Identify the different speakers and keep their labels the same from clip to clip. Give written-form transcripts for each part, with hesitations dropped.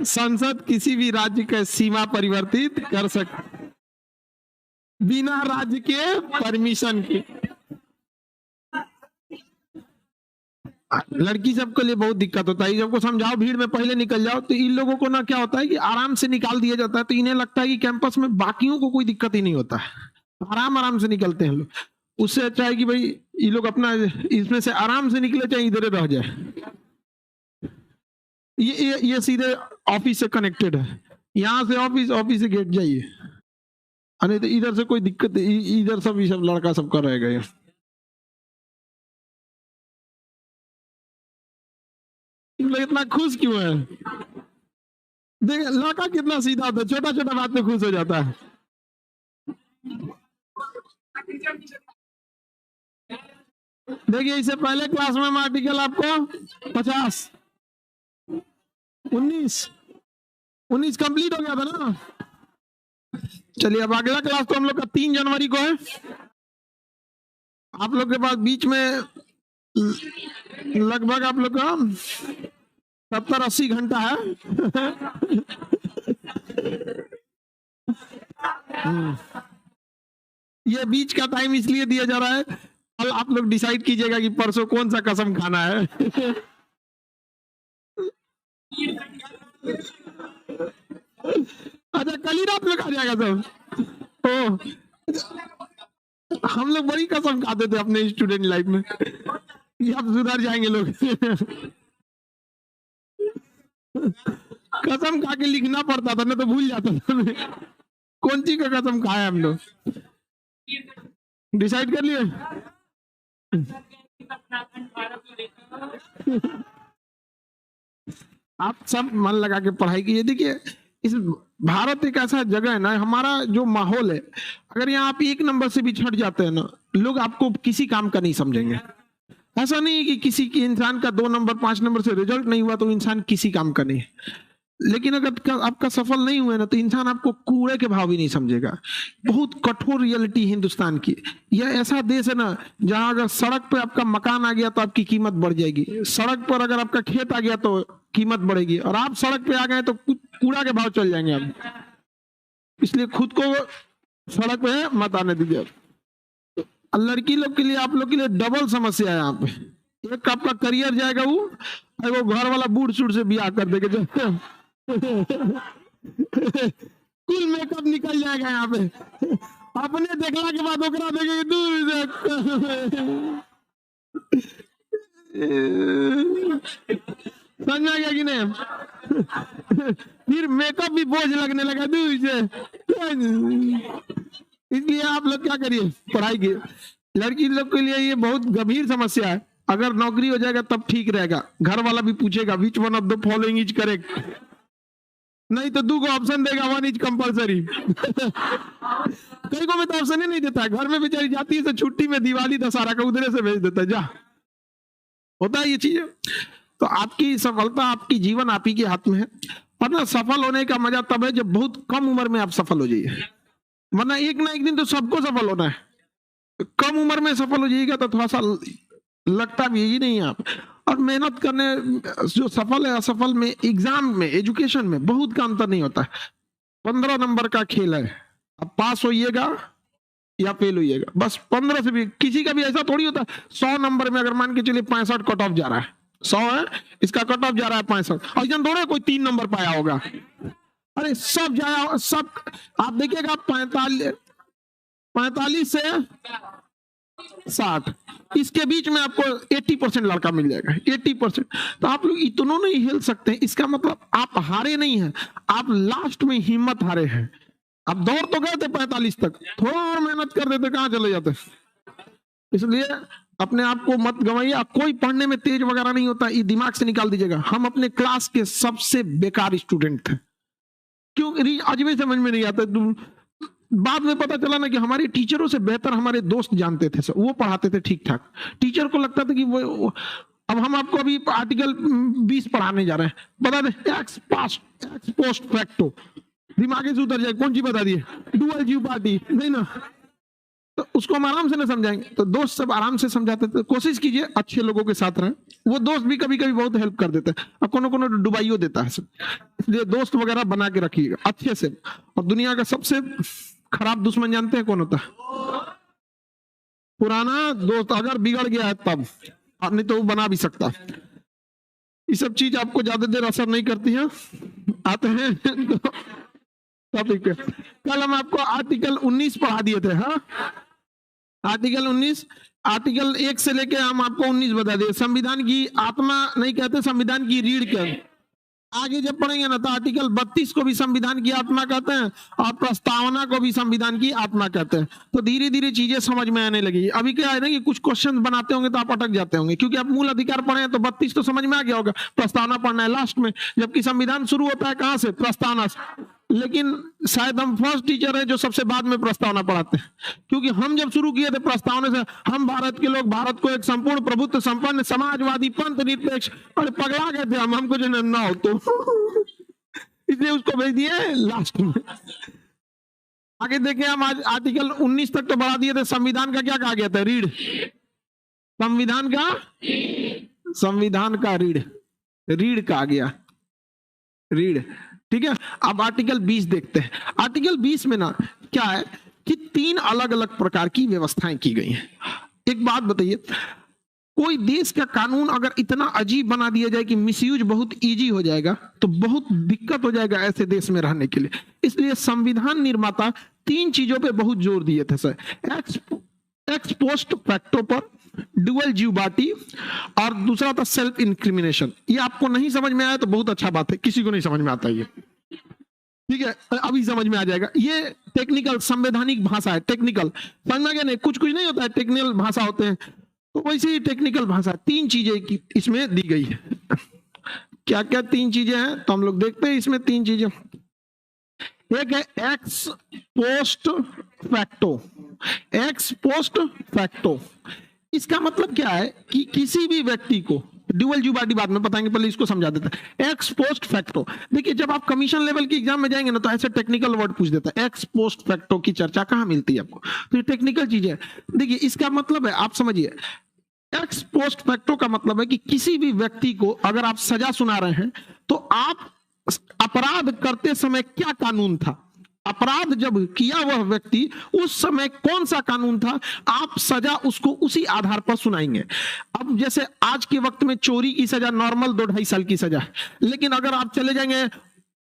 Speaker 1: संसद किसी भी राज्य का सीमा परिवर्तित कर सकती बिना राज्य के परमिशन के। लड़की सबके लिए बहुत दिक्कत होता है, सबको समझाओ भीड़ में पहले निकल जाओ, तो इन लोगों को ना क्या होता है कि आराम से निकाल दिया जाता है, तो इन्हें लगता है कि कैंपस में बाकियों को कोई दिक्कत ही नहीं होता है, आराम आराम से निकलते हैं लोग। उससे अच्छा है कि भाई ये लोग अपना इसमें से आराम से निकले, चाहे इधर रह जाए। ये सीधे ऑफिस से कनेक्टेड है, यहाँ से ऑफिस, ऑफिस से गेट जाइए, अरे तो इधर से कोई दिक्कत, इधर सब ये सब लड़का सबका रहेगा। ये इतना खुश क्यों है? देख लड़का कितना सीधा होता है, छोटा छोटा बात में खुश हो जाता है। देखिए इससे पहले क्लास में आर्टिकल आपको 50 19 कंप्लीट हो गया था ना। चलिए अब अगला क्लास तो हम लोग का 3 जनवरी को है। आप लोग के पास बीच में लगभग आप लोग का 70-80 घंटा है। ये बीच का टाइम इसलिए दिया जा रहा है, कल आप लोग डिसाइड कीजिएगा कि परसों कौन सा कसम खाना है। अच्छा कल ही रात में खा जाएगा सब। ओ हम लोग बड़ी कसम खाते थे अपने स्टूडेंट लाइफ में, ये अब सुधर जाएंगे लोग। कसम खा के लिखना पड़ता था ना, तो भूल जाता था मैं कौन सी का कसम खाया। हम लोग डिसाइड कर लिए। आप सब मन लगा के पढ़ाई कीजिए। देखिए इस भारत एक ऐसा जगह है ना, हमारा जो माहौल है, अगर यहाँ आप 1 नंबर से भी छट जाते हैं ना, लोग आपको किसी काम का नहीं समझेंगे। ऐसा नहीं है कि किसी की इंसान का 2 नंबर 5 नंबर से रिजल्ट नहीं हुआ तो इंसान किसी काम का नहीं है, लेकिन अगर आपका सफल नहीं हुआ ना, तो इंसान आपको कूड़े के भाव भी नहीं समझेगा। बहुत कठोर रियलिटी हिंदुस्तान की। यह ऐसा देश है ना जहां अगर सड़क पे आपका मकान आ गया तो आपकी कीमत बढ़ जाएगी, सड़क पर अगर आपका खेत आ गया तो कीमत बढ़ेगी, और आप सड़क पे आ गए तो कूड़ा के भाव चल जाएंगे आप। इसलिए खुद को सड़क पे मत आने दीजिए। लड़की लोग के लिए, आप लोग के लिए डबल समस्या है यहाँ पे। एक आपका करियर जाएगा, वो घर वाला बूढ़ सूढ़ से ब्याह कर देगा, कुल मेकअप निकल जाएगा यहाँ पे। अपने देखला के बाद ओकरा देखे दूर समझ में आ गया कि नहीं? फिर मेकअप भी बोझ लगने लगा दूर से। इसलिए आप लोग क्या करिए, पढ़ाई की। लड़की लोग के लिए ये बहुत गंभीर समस्या है। अगर नौकरी हो जाएगा तब ठीक रहेगा, घर वाला भी पूछेगा which one of the following is correct, नहीं तो 2 ऑप्शन देगा, 1 इज कंपलसरी। कई को में तो ऑप्शन ही नहीं देता है, घर में बेचारी जाती है तो छुट्टी में दिवाली दशहरा का उधरे से भेज देता है, जा होता है ये चीज। तो आपकी सफलता, आपकी जीवन आप ही के हाथ में है। वरना सफल होने का मजा तब है जब बहुत कम उम्र में आप सफल हो जाइए, वरना एक ना एक दिन तो सबको सफल होना है। कम उम्र में सफल हो जाइएगा तो थोड़ा सा लगता भी ही नहीं आप। और मेहनत करने, जो सफल है असफल में, एग्जाम में, एजुकेशन में बहुत का अंतर नहीं होता है। 15 नंबर का खेल है, अब पास होइएगा या फेल होइएगा, बस 15 से भी। किसी का भी ऐसा थोड़ी होता है 100 नंबर में अगर मान के चलिए 65 कट ऑफ जा रहा है, 100 है इसका कट ऑफ जा रहा है 65, ऐसा थोड़ा कोई 3 नंबर पाया होगा। अरे सब जाया, सब आप देखिएगा 45 से 60, इसके बीच में आपको 80% लड़का मिल जाएगा, 80%। तो आप लोग इतनों नहीं हिल सकते, इसका मतलब आप हारे नहीं हैं, आप लास्ट में हिम्मत हारे हैं। आप दौड़ तो गए थे 45 तक, थोड़ा और मेहनत कर देते कहां चले जाते। इसलिए अपने आप को मत गवाइए। आप कोई पढ़ने में तेज वगैरह नहीं होता, ये दिमाग से निकाल दीजिएगा। हम अपने क्लास के सबसे बेकार स्टूडेंट थे, क्यों आज भी समझ में नहीं आता। बाद में पता चला ना कि हमारे टीचरों से बेहतर हमारे दोस्त जानते थे, वो पढ़ाते थे ठीक ठाक। टीचर को लगता था कि वो अब हम आपको अभी आर्टिकल 20 पढ़ाने जा रहे हैं, बता दें एक्स पोस्ट फैक्टो, दिमाग से उतर जाए, कौन सी बता दिए, डुअल जीव पार्टी नहीं ना। तो उसको हम आराम से ना समझाएंगे। तो दोस्त सब आराम से समझाते थे। कोशिश कीजिए अच्छे लोगों के साथ रहें। वो दोस्त भी कभी कभी बहुत हेल्प कर देते हैं और कोनो कोनो डुबाइयो देता है सब। इसलिए दोस्त वगैरह बना के रखिएगा अच्छे से। और दुनिया का सबसे खराब दुश्मन जानते हैं कौन होता है? पुराना दोस्त। अगर बिगड़ गया है तब, नहीं तो वो बना भी सकता। ये सब चीज आपको ज्यादा देर असर नहीं करती है। आते हैं तो टॉपिक पे। कल हम आपको आर्टिकल 19 पढ़ा दिए थे। हाँ, आर्टिकल 19, आर्टिकल 1 से लेके हम आपको 19 बता दिए। संविधान की आत्मा नहीं कहते, संविधान की रीढ़ कहते। आगे जब पढ़ेंगे ना तो आर्टिकल 32 को भी संविधान की आत्मा कहते हैं और प्रस्तावना को भी संविधान की आत्मा कहते हैं। तो धीरे धीरे चीजें समझ में आने लगी। अभी क्या है ना कि कुछ क्वेश्चन बनाते होंगे तो आप अटक जाते होंगे, क्योंकि आप मूल अधिकार पढ़े हैं तो 32 तो समझ में आ गया होगा, प्रस्तावना पढ़ना है लास्ट में, जबकि संविधान शुरू होता है कहां से? प्रस्तावना से। लेकिन शायद हम फर्स्ट टीचर हैं जो सबसे बाद में प्रस्तावना पढ़ाते हैं, क्योंकि हम जब शुरू किए थे प्रस्तावना से, हम भारत के लोग भारत को एक संपूर्ण प्रभुत्व संपन्न समाजवादी पंथ निरपेक्ष, और पगला गए थे हम, हमको जो ना हो तो इसलिए उसको भेज दिए लास्ट में। आगे देखें हम आज आर्टिकल 19 तक तो बढ़ा दिए थे। संविधान का क्या कहा गया था? रीढ़। संविधान का रीढ़ कहा गया, रीढ़। ठीक है। अब आर्टिकल 20 देखते हैं। आर्टिकल 20 में ना क्या है कि 3 अलग अलग प्रकार की व्यवस्थाएं की गई हैं। एक बात बताइए, कोई देश का कानून अगर इतना अजीब बना दिया जाए कि मिसयूज बहुत इजी हो जाएगा तो बहुत दिक्कत हो जाएगा ऐसे देश में रहने के लिए। इसलिए संविधान निर्माता 3 चीजों पे बहुत जोर दिए थे सर। एक्स पोस्ट फैक्टो पर, ड्यूअल ज्यूबिलिटी, और दूसरा था सेल्फ इंक्रिमिनेशन। ये आपको नहीं समझ में आया तो बहुत अच्छा बात है, किसी को नहीं समझ में आता ये, ठीक है, अभी समझ में आ जाएगा। ये टेक्निकल संवैधानिक भाषा है। टेक्निकल समझ में आ गया? नहीं, कुछ कुछ नहीं होता है, टेक्निकल भाषा होते हैं, तो वैसे ही टेक्निकल भाषा। 3 चीजें इसमें दी गई है। क्या क्या 3 चीजें हैं तो हम लोग देखते हैं। इसमें 3 चीजें, एक है x post facto. X post facto इसका मतलब क्या है कि किसी भी व्यक्ति को, ड्यूअल ज्यूबिलिटी बाद में बताएंगे, पहले इसको समझा देता है। एक्स पोस्ट फैक्टो, देखिए जब आप कमीशन लेवल के एग्जाम में जाएंगे ना तो ऐसे टेक्निकल वर्ड पूछ देता है। एक्स पोस्ट फैक्टो की चर्चा कहां मिलती है आपको? तो ये टेक्निकल चीज है। देखिए इसका मतलब है, आप समझिए, एक्स पोस्ट फैक्टो का मतलब है कि किसी भी व्यक्ति को अगर आप सजा सुना रहे हैं तो आप अपराध करते समय क्या कानून था, अपराध जब किया वह व्यक्ति उस समय कौन सा कानून था, आप सजा उसको उसी आधार पर सुनाएंगे। अब जैसे आज के वक्त में चोरी की सजा नॉर्मल 2-2.5 साल की सजा है, लेकिन अगर आप चले जाएंगे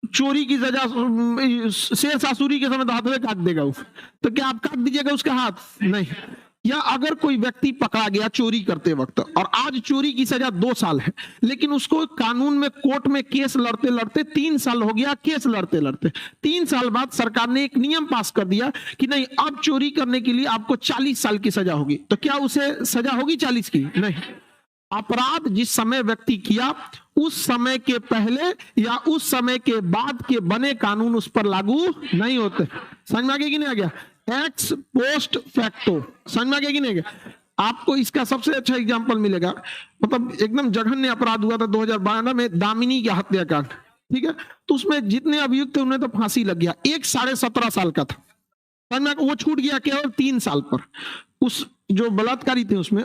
Speaker 1: चोरी की सजा शेर सासुरी के समय तो हाथ में काट देगा वो, तो क्या आप काट दीजिएगा उसका हाथ? नहीं। या अगर कोई व्यक्ति पकड़ा गया चोरी करते वक्त और आज चोरी की सजा 2 साल है, लेकिन उसको कानून में कोर्ट में केस लड़ते लड़ते 3 साल हो गया, केस लड़ते लड़ते 3 साल बाद सरकार ने एक नियम पास कर दिया कि नहीं, अब चोरी करने के लिए आपको 40 साल की सजा होगी, तो क्या उसे सजा होगी 40 की? नहीं। अपराध जिस समय व्यक्ति किया उस समय के पहले या उस समय के बाद के बने कानून उस पर लागू नहीं होते। समझ में आ गया कि नहीं आ गया? एक्स पोस्ट फैक्टो समझ में आ गया कि नहीं? आपको इसका सबसे अच्छा एग्जांपल मिलेगा, मतलब एकदम जघन्य अपराध हुआ था 2012 में, दामिनी का हत्याकांड। ठीक है, तो उसमें जितने अभियुक्त थे उन्हें तो फांसी लग गया। एक 17.5 साल का था, समझ में? वो छूट गया केवल 3 साल पर। उस जो बलात्कारी थे उसमें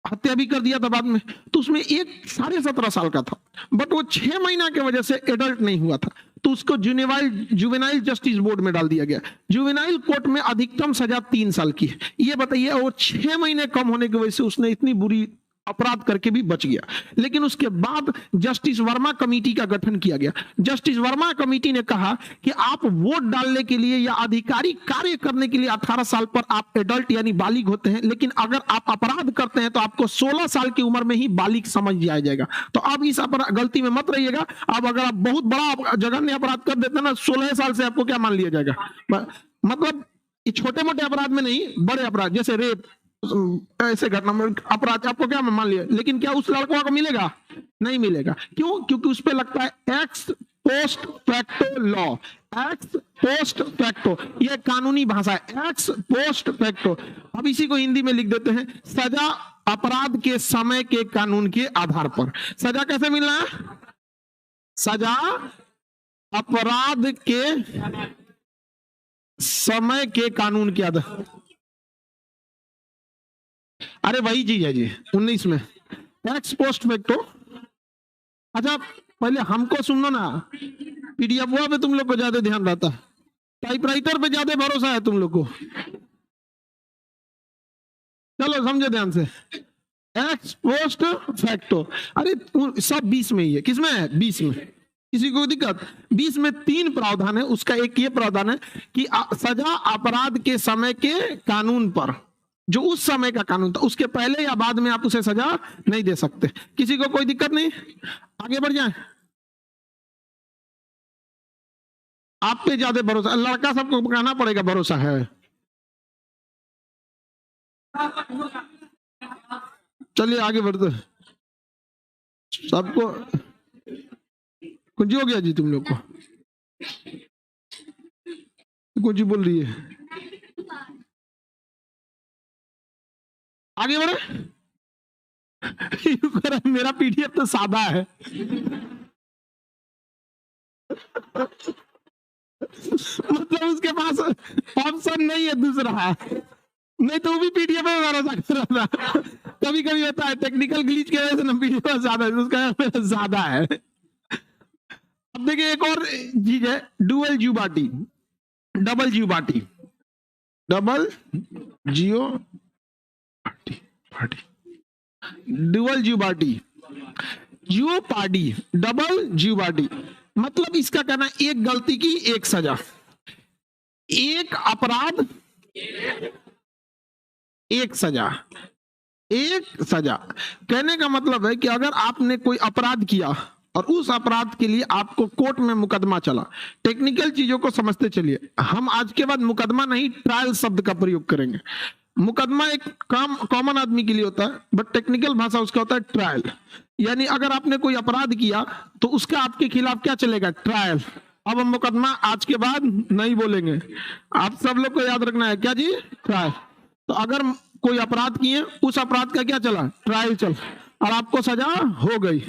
Speaker 1: हत्या भी कर दिया था बाद में, तो उसमें एक 17.5 साल का था, बट वो 6 महीना की वजह से एडल्ट नहीं हुआ था, तो उसको जुवेनाइल जस्टिस बोर्ड में डाल दिया गया। जुवेनाइल कोर्ट में अधिकतम सजा 3 साल की है। ये बताइए, और 6 महीने कम होने की वजह से उसने इतनी बुरी अपराध करके भी बच गया। लेकिन उसके बाद जस्टिस वर्मा कमेटी का गठन किया गया। जस्टिस वर्मा कमेटी ने कहा कि आप वोट डालने के लिए या आधिकारिक कार्य करने के लिए 18 साल पर आप एडल्ट यानी बालिग होते हैं, लेकिन अगर आप अपराध करते हैं तो आपको 16 साल की उम्र में ही बालिग समझ लिया जाएगा। तो अब इस गलती में मत रहिएगा। अब अगर आप बहुत बड़ा जघन्य अपराध कर देते हैं ना, 16 साल से आपको क्या मान लिया जाएगा? मतलब छोटे मोटे अपराध में नहीं, बड़े अपराध जैसे रेप, ऐसे घटना में अपराध आपको क्या मान लिया, लेकिन क्या उस लड़कों को मिलेगा? नहीं मिलेगा। क्यों? क्योंकि उस पे लगता है x post facto law. X post facto ये कानूनी भाषा है, एक्स पोस्ट फैक्टो। अब इसी को हिंदी में लिख देते हैं, सजा अपराध के समय के कानून के आधार पर। सजा कैसे मिलना है? सजा अपराध के समय के कानून के आधार। अरे वही चीज है जी 19 में एक्स पोस्ट फैक्टो। अच्छा पहले हमको सुनो ना, पीडीएफ पे तुम लोग को ज्यादा ध्यान रहता है, टाइपराइटर पे ज्यादा भरोसा है तुम लोग को। चलो समझे ध्यान से, एक्स पोस्ट फैक्टो। अरे सब 20 में ही है, किसमें है 20 में, किसी को दिक्कत। 20 में 3 प्रावधान है, उसका एक ये प्रावधान है कि सजा अपराध के समय के कानून पर, जो उस समय का कानून था, उसके पहले या बाद में आप उसे सजा नहीं दे सकते। किसी को कोई दिक्कत नहीं, आगे बढ़ जाए। आप पे ज्यादा भरोसा, लड़का सबको कहना पड़ेगा भरोसा है। चलिए आगे बढ़ते, सबको कुछ हो गया जी तुम लोग को, कुछ बोल रही है, आगे बढ़े। मेरा पीडीएफ तो सादा है। मतलब उसके पास ऑप्शन नहीं है दूसरा, नहीं तो वो भी पीडीएफ में भरोसा कर रहा था। कभी कभी होता है टेक्निकल ग्लिच की वजह से ना पीडीएफ ज्यादा है, उसका ज्यादा है। अब देखिए एक और चीज है, डुअल ज्यूबाटी, डबल ज्यूबाटी, डबल जियो पार्टी, डुअल ज्यूबाटी, ज्यूपार्डी, डबल ज्यूबाटी। मतलब इसका कहना एक गलती की एक सजा, एक अपराध एक सजा, एक सजा। कहने का मतलब है कि अगर आपने कोई अपराध किया और उस अपराध के लिए आपको कोर्ट में मुकदमा चला, टेक्निकल चीजों को समझते चलिए, हम आज के बाद मुकदमा नहीं ट्रायल शब्द का प्रयोग करेंगे। मुकदमा एक काम कॉमन आदमी के लिए होता है, बट टेक्निकल भाषा उसका होता है ट्रायल। यानी अगर आपने कोई अपराध किया तो उसका आपके खिलाफ क्या चलेगा, ट्रायल। अब हम मुकदमा आज के बाद नहीं बोलेंगे, आप सब लोग को याद रखना है क्या जी, ट्रायल। तो अगर कोई अपराध किए, उस अपराध का क्या चला, ट्रायल चल, और आपको सजा हो गई,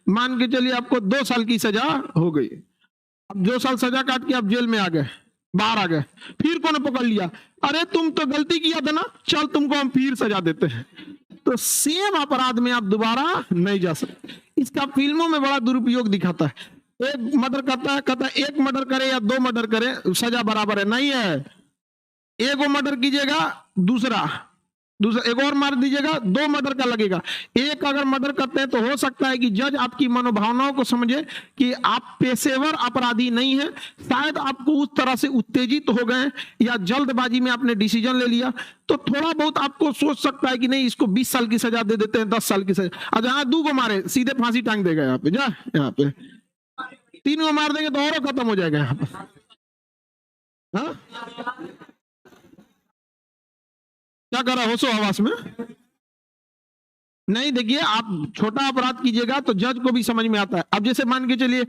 Speaker 1: मान के चलिए आपको 2 साल की सजा हो गई। अब 2 साल सजा काट के आप जेल में आ गए, बाहर आ गए, फिर कौन पकड़ लिया, अरे तुम तो गलती किया था ना, चल तुमको हम फिर सजा देते हैं। तो सेम अपराध में आप दोबारा नहीं जा सकते। इसका फिल्मों में बड़ा दुरुपयोग दिखाता है। एक मर्डर करता है, कहता है एक मर्डर करे या 2 मर्डर करे सजा बराबर है, नहीं है। एक वो मर्डर कीजिएगा, दूसरा एक और मार दीजिएगा, 2 मर्डर का लगेगा। एक अगर मर्डर करते हैं तो हो सकता है कि जज आपकी मनोभावनाओं को समझे कि आप पेशेवर अपराधी नहीं है, शायद आपको उस तरह से उत्तेजित हो गए या जल्दबाजी में आपने डिसीजन ले लिया, तो थोड़ा बहुत आपको सोच सकता है कि नहीं इसको 20 साल की सजा दे देते हैं, 10 साल की सजा। अच्छा हाँ 2 को मारे सीधे फांसी टांग देगा, यहाँ पे जा, यहाँ पे 3 को मार देंगे तो और खत्म हो जाएगा यहाँ पे। हाँ क्या कर रहा होशो हवास में, नहीं देखिए आप छोटा अपराध कीजिएगा तो जज को भी समझ में आता है। अब जैसे मान के चलिए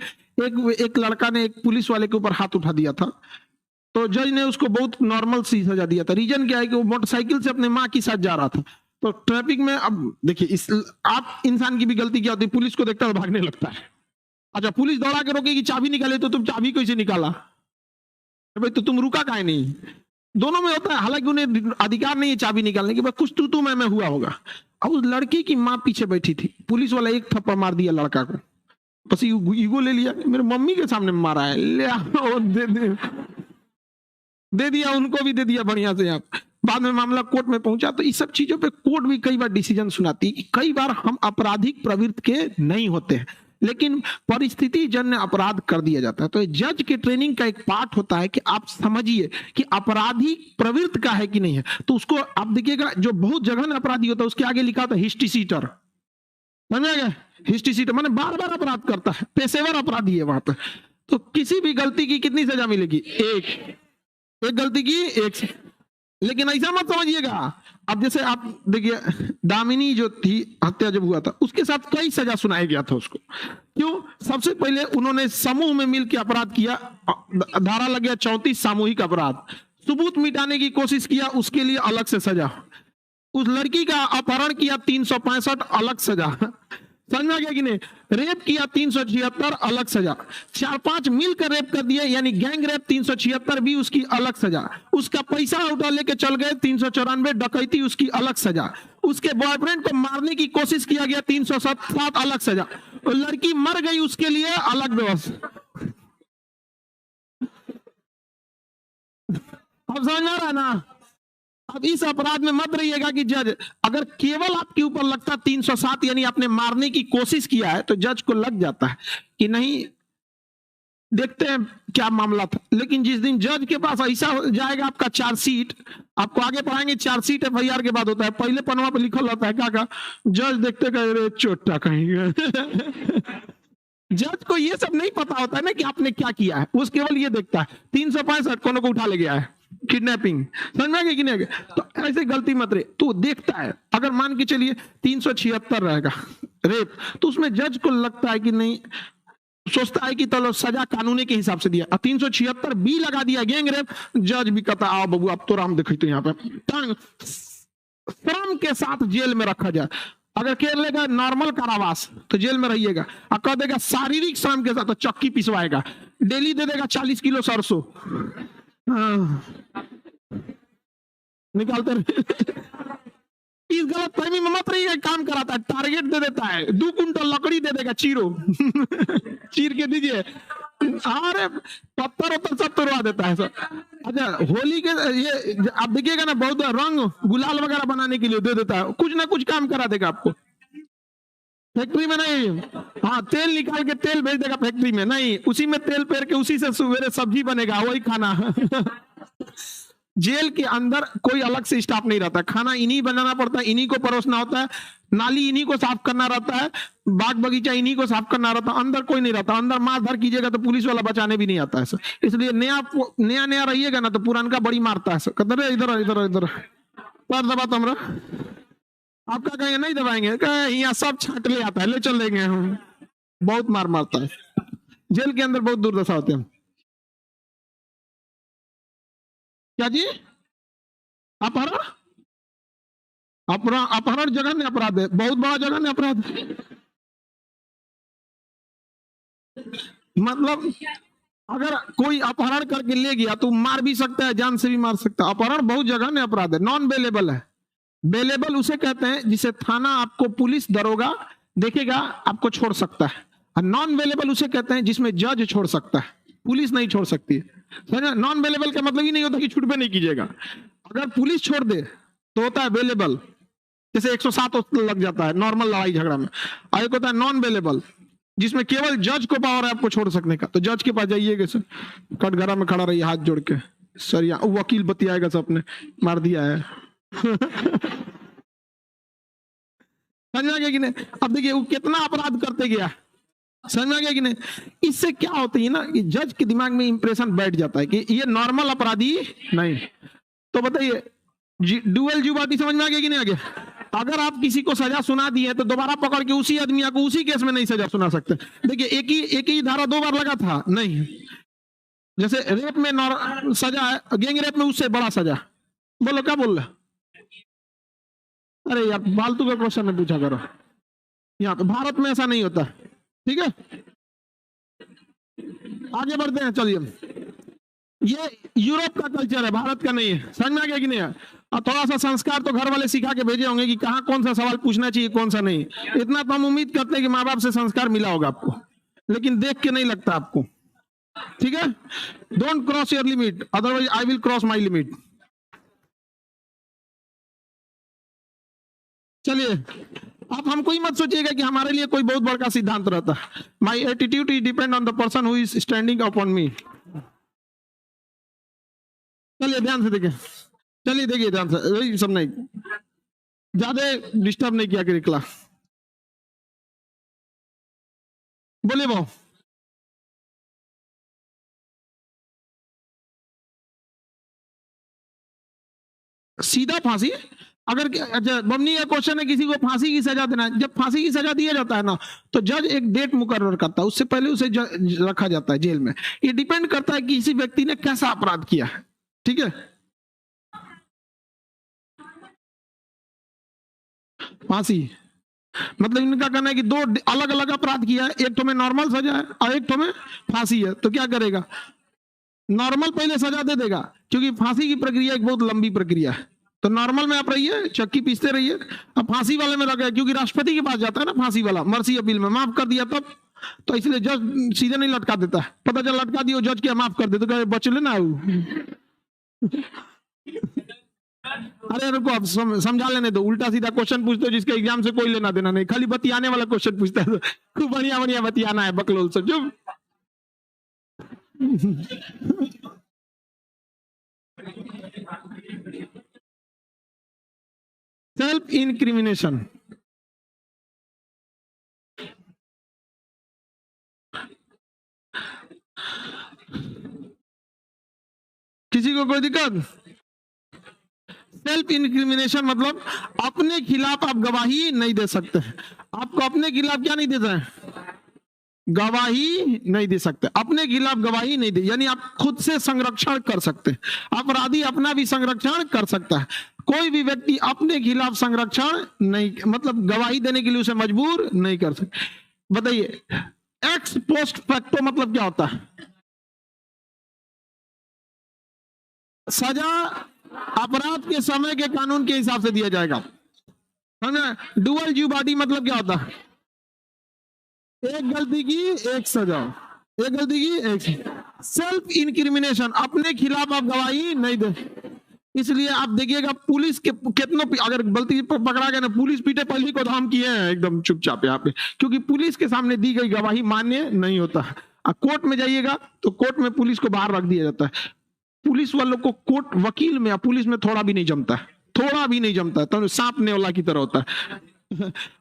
Speaker 1: एक लड़का ने एक पुलिस वाले के ऊपर हाथ उठा दिया था, तो जज ने उसको बहुत नॉर्मल सी सजा दिया था। रीजन क्या है कि वो मोटरसाइकिल से अपने माँ के साथ जा रहा था, तो ट्रैफिक में, अब देखिए इस आप इंसान की भी गलती क्या होती है, पुलिस को देखता है भागने लगता है। अच्छा पुलिस दौड़ा के रोकेगी, चाबी निकाले तो तुम चाबी कैसे निकाला, भाई तो तुम रुका काहे नहीं। दोनों में होता है, हालांकि उन्हें अधिकार नहीं है चाबी निकालने की, बस कुछ तू मैं हुआ होगा। अब उस लड़के की माँ पीछे बैठी थी, पुलिस वाला एक थप्पड़ मार दिया लड़का को, बस ईगो ले लिया, मेरे मम्मी के सामने मारा है, ले आओ दे दिया, उनको भी दे दिया बढ़िया से। आप बाद में मामला कोर्ट में पहुंचा, तो इस सब चीजों पे कोर्ट भी कई बार डिसीजन सुनाती है कि कई बार हम आपराधिक प्रवृत्ति के नहीं होते हैं, लेकिन परिस्थिति जन्य अपराध कर दिया जाता है। तो जज के ट्रेनिंग का एक पार्ट होता है कि आप समझिए कि आपराधिक प्रवृत्ति का है कि नहीं है। तो उसको आप देखिएगा, जो बहुत जघन्य अपराधी होता है उसके आगे लिखा होता है हिस्ट्री सीटर, समझ गया, हिस्ट्री सीटर माने बार बार अपराध करता है, पेशेवर अपराधी है वहां पर। तो किसी भी गलती की कितनी सजा मिलेगी, एक गलती की एक। लेकिन ऐसा मत समझिएगा, अब जैसे आप देखिए दामिनी जो थी, हत्या जब हुआ था उसके साथ कई सजा सुनाया गया था उसको। क्यों, सबसे पहले उन्होंने समूह में मिलकर अपराध किया, धारा लग गया 34 सामूहिक अपराध, सबूत मिटाने की कोशिश किया, उसके लिए अलग से सजा। उस लड़की का अपहरण किया 365, अलग सजा। समझ में आ गया कि नहीं? रेप किया 376 अलग सजा, 4-5 मिलकर रेप कर दिए यानी गैंग रेप 376 भी उसकी अलग सजा, उसका पैसा उठा लेके चल गए 394 डकैती उसकी अलग सजा, उसके बॉयफ्रेंड को मारने की कोशिश किया गया 307 अलग सजा, और लड़की मर गई उसके लिए अलग व्यवस्था। अब समझ में आ रहा है ना? अब इस अपराध में मत रहिएगा कि जज, अगर केवल आपके ऊपर लगता 307 यानी आपने मारने की कोशिश किया है तो जज को लग जाता है कि नहीं, देखते हैं क्या मामला था। लेकिन जिस दिन जज के पास ऐसा हो जाएगा आपका चार्जशीट, आपको आगे पढ़ाएंगे चार्जशीट एफआईआर के बाद होता है, पहले पन्ना पे लिखल होता है क्या जज देखते कहे चोटा कहीं जज को ये सब नहीं पता होता है ना कि आपने क्या किया है, उस केवल ये देखता है 365 कोनो को उठा ले गया है, किडनैपिंग, समझ में आ गया कि नहीं? तो ऐसे गलती मत रहे, तो देखता है अगर मान के चलिए 376 रहेगा रेप, तो उसमें जज को लगता है कि नहीं, सोचता है कि चलो सजा कानूनी के हिसाब से दिया, 376 भी लगा दिया गैंग रेप, जज भी कहता आओ बाबू अब तो राम देखते यहाँ पे श्रम के साथ जेल में रखा जाए। अगर कह लेगा नॉर्मल कारावास तो जेल में रहिएगा, और कह देगा शारीरिक श्रम के साथ तो चक्की पिसवाएगा, डेली दे देगा 40 किलो सरसों निकालते इस गलत फहमी में मत रहिए, काम कराता है, टारगेट दे देता है, 2 कुंटल लकड़ी दे देगा, चीरो चीर के दीजिए, अरे पत्थर उत्तर सब तोड़वा देता है सब। अच्छा होली के ये आप देखिएगा ना, बहुत रंग गुलाल वगैरह बनाने के लिए दे देता है, कुछ ना कुछ काम करा देगा आपको, फैक्ट्री में नहीं, हाँ तेल निकाल के तेल भेज देगा फैक्ट्री में, नहीं उसी में तेल पेर के उसी से सवेरे सब्जी बनेगा वही खाना जेल के अंदर कोई अलग से स्टाफ नहीं रहता, खाना इन्हीं बनाना पड़ता है, इन्हीं को परोसना होता है, नाली इन्हीं को साफ करना रहता है, बाग बगीचा इन्हीं को साफ करना रहता है, अंदर कोई नहीं रहता, अंदर मार धर कीजिएगा तो पुलिस वाला बचाने भी नहीं आता है, इसलिए नया नया रहिएगा ना तो पुराना बड़ी मारता है, कहते इधर इधर इधर पर दबा तमरा, आप क्या कहेंगे नहीं दबाएंगे, यहाँ सब छाट ले आता है, ले चल लेंगे हम, बहुत मार मारता है जेल के अंदर, बहुत दुर्दशा होते हैं। क्या जी? अपहरण, अपहरण जघन्य अपराध है, बहुत बड़ा जघन्य अपराध है, मतलब अगर कोई अपहरण करके ले गया तो मार भी सकता है, जान से भी मार सकता है, अपहरण बहुत जघन्य अपराध है, नॉन बेलेबल है। बेलेबल उसे कहते हैं जिसे थाना आपको पुलिस दरोगा देखेगा आपको छोड़ सकता है, और नॉन बेलेबल उसे कहते हैं जिसमें जज छोड़ सकता है, पुलिस नहीं छोड़ सकती है। नॉन बेलेबल का मतलब ही नहीं होता कि छुटबे नहीं कीजिएगा, अगर पुलिस छोड़ दे तो होता है बेलेबल, जैसे 107 लग जाता है नॉर्मल लड़ाई झगड़ा में, और एक होता है नॉन बेलेबल जिसमें केवल जज को पावर है आपको छोड़ सकने का, तो जज के पास जाइएगा सर, कटघरा में खड़ा रहिए हाथ जोड़ के, सर यहाँ वकील बतियाएगा सब ने मार दिया है समझ में आ गया कि नहीं? अब देखिए वो कितना अपराध करते गया, समझ में आ गया कि नहीं? इससे क्या होती है ना कि जज के दिमाग में इंप्रेशन बैठ जाता है कि ये नॉर्मल अपराधी नहीं। तो बताइए डुअल ज्युडिटी समझ में आ गया कि नहीं आ गया? अगर आप किसी को सजा सुना दी है तो दोबारा पकड़ के उसी आदमी को उसी केस में नहीं सजा सुना सकते। देखिए एक ही धारा 2 बार लगा था नहीं, जैसे रेप में सजा है, गैंग रेप में उससे बड़ा सजा। बोलो क्या बोल रहे? अरे यार फालतू का क्वेश्चन में पूछा करो, यहाँ पे भारत में ऐसा नहीं होता, ठीक है? आगे बढ़ते हैं, चलिए ये यूरोप का कल्चर है, भारत का नहीं है, समझ में आ गया कि नहीं है? और थोड़ा सा संस्कार तो घर वाले सिखा के भेजे होंगे कि कहाँ कौन सा सवाल पूछना चाहिए कौन सा नहीं, इतना तो हम उम्मीद करते हैं कि माँ बाप से संस्कार मिला होगा आपको, लेकिन देख के नहीं लगता आपको, ठीक है? Don't cross your limit otherwise I will cross my limit. चलिए आप हमको ही मत सोचिएगा कि हमारे लिए कोई बहुत बड़ा सिद्धांत रहता है। My attitude is depend on the person who is standing upon मी। चलिए ध्यान से देखिए, चलिए देखिए ध्यान से, वही सब नहीं, ज्यादा डिस्टर्ब नहीं किया करिकला। बोलिए वो सीधा फांसी, अगर अच्छा बमनी का क्वेश्चन है किसी को फांसी की सजा देना, जब फांसी की सजा दिया जाता है ना तो जज एक डेट मुकर्रर करता है, उससे पहले उसे रखा जाता है जेल में। ये डिपेंड करता है कि किसी व्यक्ति ने कैसा अपराध किया है, ठीक है? फांसी मतलब इनका कहना है कि दो अलग अलग अपराध किया है, एक तो में नॉर्मल सजा है और एक तो में फांसी है, तो क्या करेगा? नॉर्मल पहले सजा दे देगा, क्योंकि फांसी की प्रक्रिया एक बहुत लंबी प्रक्रिया है। तो नॉर्मल में आप रहिए, चक्की पीसते रहिए, अब फांसी वाले में लगे, क्योंकि राष्ट्रपति के पास जाता है ना फांसी वाला, मर्सी अपील में माफ कर दिया तब, तो इसलिए जज सीधे नहीं लटका देता है, पता चल लटका दियो जज क्या माफ कर दे, तो बच लेना। अरे रुको, अब समझा लेने दो, उल्टा सीधा क्वेश्चन पूछते हो जिसके एग्जाम से कोई लेना देना नहीं, खाली बतियाने वाला क्वेश्चन पूछता है, खूब बढ़िया बढ़िया बतियाना है बकलोल से जो। सेल्फ इंक्रिमिनेशन, किसी को कोई दिक्कत? सेल्फ इंक्रिमिनेशन मतलब अपने खिलाफ आप गवाही नहीं दे सकते। आपको अपने खिलाफ क्या नहीं देता है? गवाही नहीं दे सकते, अपने खिलाफ गवाही नहीं दे, यानी आप खुद से संरक्षण कर सकते हैं। अपराधी अपना भी संरक्षण कर सकता है, कोई भी व्यक्ति अपने खिलाफ संरक्षण नहीं, मतलब गवाही देने के लिए उसे मजबूर नहीं कर सकते। बताइए, एक्स पोस्ट फैक्टो मतलब क्या होता है? सजा अपराध के समय के कानून के हिसाब से दिया जाएगा, समझे? डुअल ज्यूबाडी मतलब क्या होता है? एक गलती की एक सजा, एक गलती की एक सजा। सेल्फ इंक्रिमिनेशन, अपने खिलाफ आप गवाही नहीं दे, इसलिए आप देखिएगा पुलिस के कितनों, अगर गलती पकड़ा गया ना, पुलिस पीटे पहले को धाम किए हैं एकदम चुपचाप यहाँ पे, क्योंकि पुलिस के सामने दी गई गवाही मान्य नहीं होता। कोर्ट में जाइएगा तो कोर्ट में पुलिस को बाहर रख दिया जाता है, पुलिस वालों को कोर्ट वकील में या पुलिस में थोड़ा भी नहीं जमता है, थोड़ा भी नहीं जमता है, तो सांप नेवला की तरह होता है।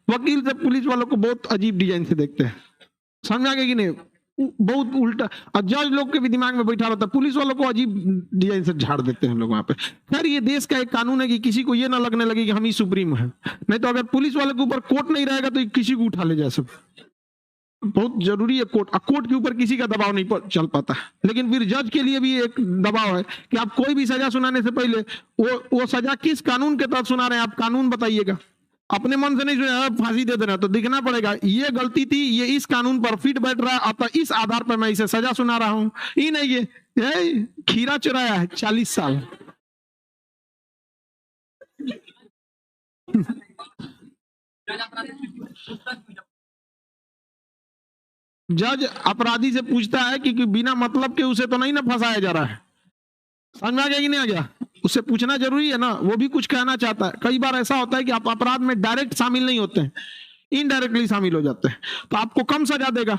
Speaker 1: वकील से पुलिस वालों को बहुत अजीब डिजाइन से देखते हैं, समझ आ गया कि नहीं? बहुत उल्टा, और जज लोग के भी दिमाग में बैठा रहता है, पुलिस वालों को अजीब डिजाइन से झाड़ देते हैं लोग वहां पे। खैर, ये देश का एक कानून है कि किसी को ये ना लगने लगे कि हम ही सुप्रीम है, नहीं तो अगर पुलिस वाले के ऊपर कोर्ट नहीं रहेगा तो किसी को उठा ले जाए सब। बहुत जरूरी है कोर्ट, कोर्ट के ऊपर किसी का दबाव नहीं चल पाता, लेकिन फिर जज के लिए भी एक दबाव है कि आप कोई भी सजा सुनाने से पहले वो सजा किस कानून के तहत सुना रहे हैं, आप कानून बताइएगा। अपने मन से नहीं सुना, फांसी दे देना, तो दिखना पड़ेगा ये गलती थी, ये इस कानून पर फिट बैठ रहा है, अतः इस आधार पर मैं इसे सजा सुना रहा हूं। ये नहीं ये खीरा चुराया है 40 साल। जज अपराधी से पूछता है कि बिना मतलब के उसे तो नहीं ना फंसाया जा रहा है, समझ में आ गया कि नहीं आ गया? उससे पूछना जरूरी है ना, वो भी कुछ कहना चाहता है। कई बार ऐसा होता है कि आप अपराध में डायरेक्ट शामिल नहीं होते हैं, इनडायरेक्टली शामिल हो जाते हैं, तो आपको कम सजा देगा,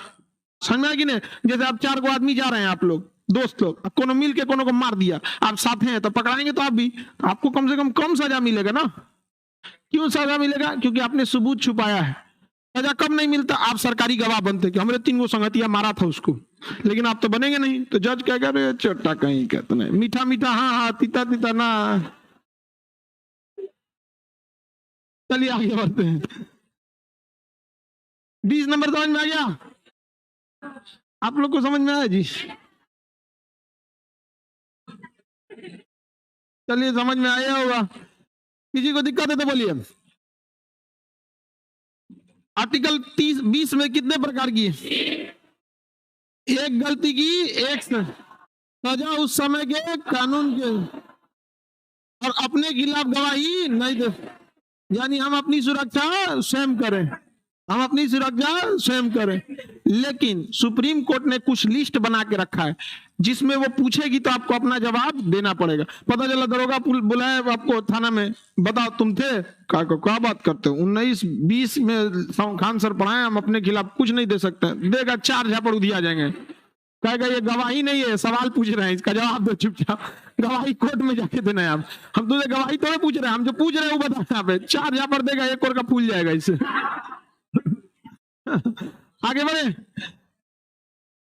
Speaker 1: समझ में आया कि नहीं? जैसे आप 4 को आदमी जा रहे हैं, आप लोग दोस्त लोग, अब कोनो मिल के कोनो को मार दिया, आप साथ हैं तो पकड़ाएंगे तो आप भी, तो आपको कम से कम सजा मिलेगा ना। क्यों सजा मिलेगा? क्योंकि आपने सबूत छुपाया है। सजा कब नहीं मिलता? आप सरकारी गवाह बनते कि हमरे 3 संगतिया मारा था उसको, लेकिन आप तो बनेंगे नहीं, तो जज क्या कह रहे, छोटा कहीं कहते नहीं, मीठा मीठा हाँ हाँ, तीता तीता ना। चलिए आगे बढ़ते हैं। 20 नंबर समझ में आ गया? आप लोग को समझ में आया जी? चलिए, समझ में आया होगा, किसी को दिक्कत है तो बोलिए। आर्टिकल 20 में कितने प्रकार की है? एक गलती की एक सजा उस समय के कानून के, और अपने खिलाफ गवाही नहीं दे, यानी हम अपनी सुरक्षा स्वयं करें, हम अपनी सुरक्षा स्वयं करें। लेकिन सुप्रीम कोर्ट ने कुछ लिस्ट बना के रखा है जिसमें वो पूछेगी तो आपको अपना जवाब देना पड़ेगा। पता चला दरोगा बुलाया आपको थाना में, बताओ तुम थे, क्या बात करते हो, 19-20 में खान सर पढ़ाए, हम अपने खिलाफ कुछ नहीं दे सकते। देगा 4 झापड़ उधिया जाएंगे, कहेगा ये गवाही नहीं है, सवाल पूछ रहे हैं, इसका जवाब दो चुपचाप। गवाही कोर्ट में जाके देना है। आप हम तुझे गवाही थोड़ा पूछ रहे हैं, हम जो पूछ रहे हैं वो बता, यहाँ पे 4 झापड़ देगा, 1 और का फूल जाएगा इससे। आगे बढ़े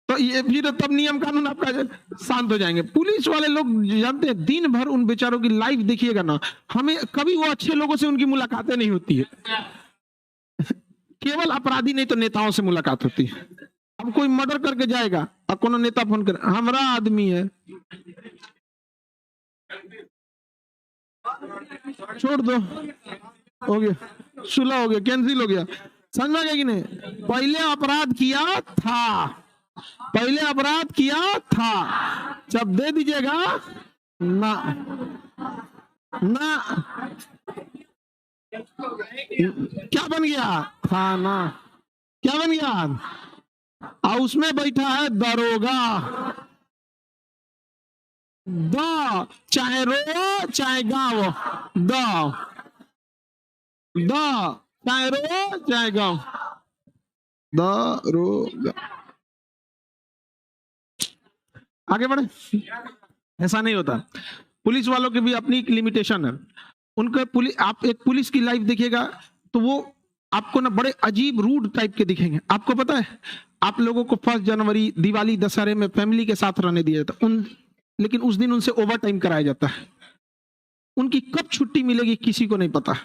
Speaker 1: तो ये फिर तब नियम कानून आपका शांत हो जाएंगे। पुलिस वाले लोग जानते हैं, दिन भर उन बेचारों की लाइफ देखिएगा ना, हमें कभी वो अच्छे लोगों से उनकी मुलाकातें नहीं होती है, केवल अपराधी नहीं तो नेताओं से मुलाकात होती है। अब कोई मर्डर करके जाएगा और कोनो नेता फोन कर, हमारा आदमी है, छोड़ दो, हो गया, 16 हो गया, कैंसिल हो गया। समझ में आ गया कि नहीं? पहले अपराध किया था, पहले अपराध किया था, जब दे दीजिएगा ना ना, क्या बन गया? थाना। क्या बन गया? और उसमें बैठा है दरोगा। द, चाहे रो चाहे गाँव, द, द, चाहे रो चाहे गाँव, दरोगा। आगे बढ़े। ऐसा नहीं होता, पुलिस वालों की भी अपनी एक लिमिटेशन है। उनका पुलिस, आप एक पुलिस की लाइफ देखिएगा तो वो आपको ना बड़े अजीब रूड टाइप के दिखेंगे। आपको पता है, आप लोगों को 1 जनवरी, दिवाली, दशहरे में फैमिली के साथ रहने दिया जाता उन, लेकिन उस दिन उनसे ओवर टाइम कराया जाता है। उनकी कब छुट्टी मिलेगी किसी को नहीं पता।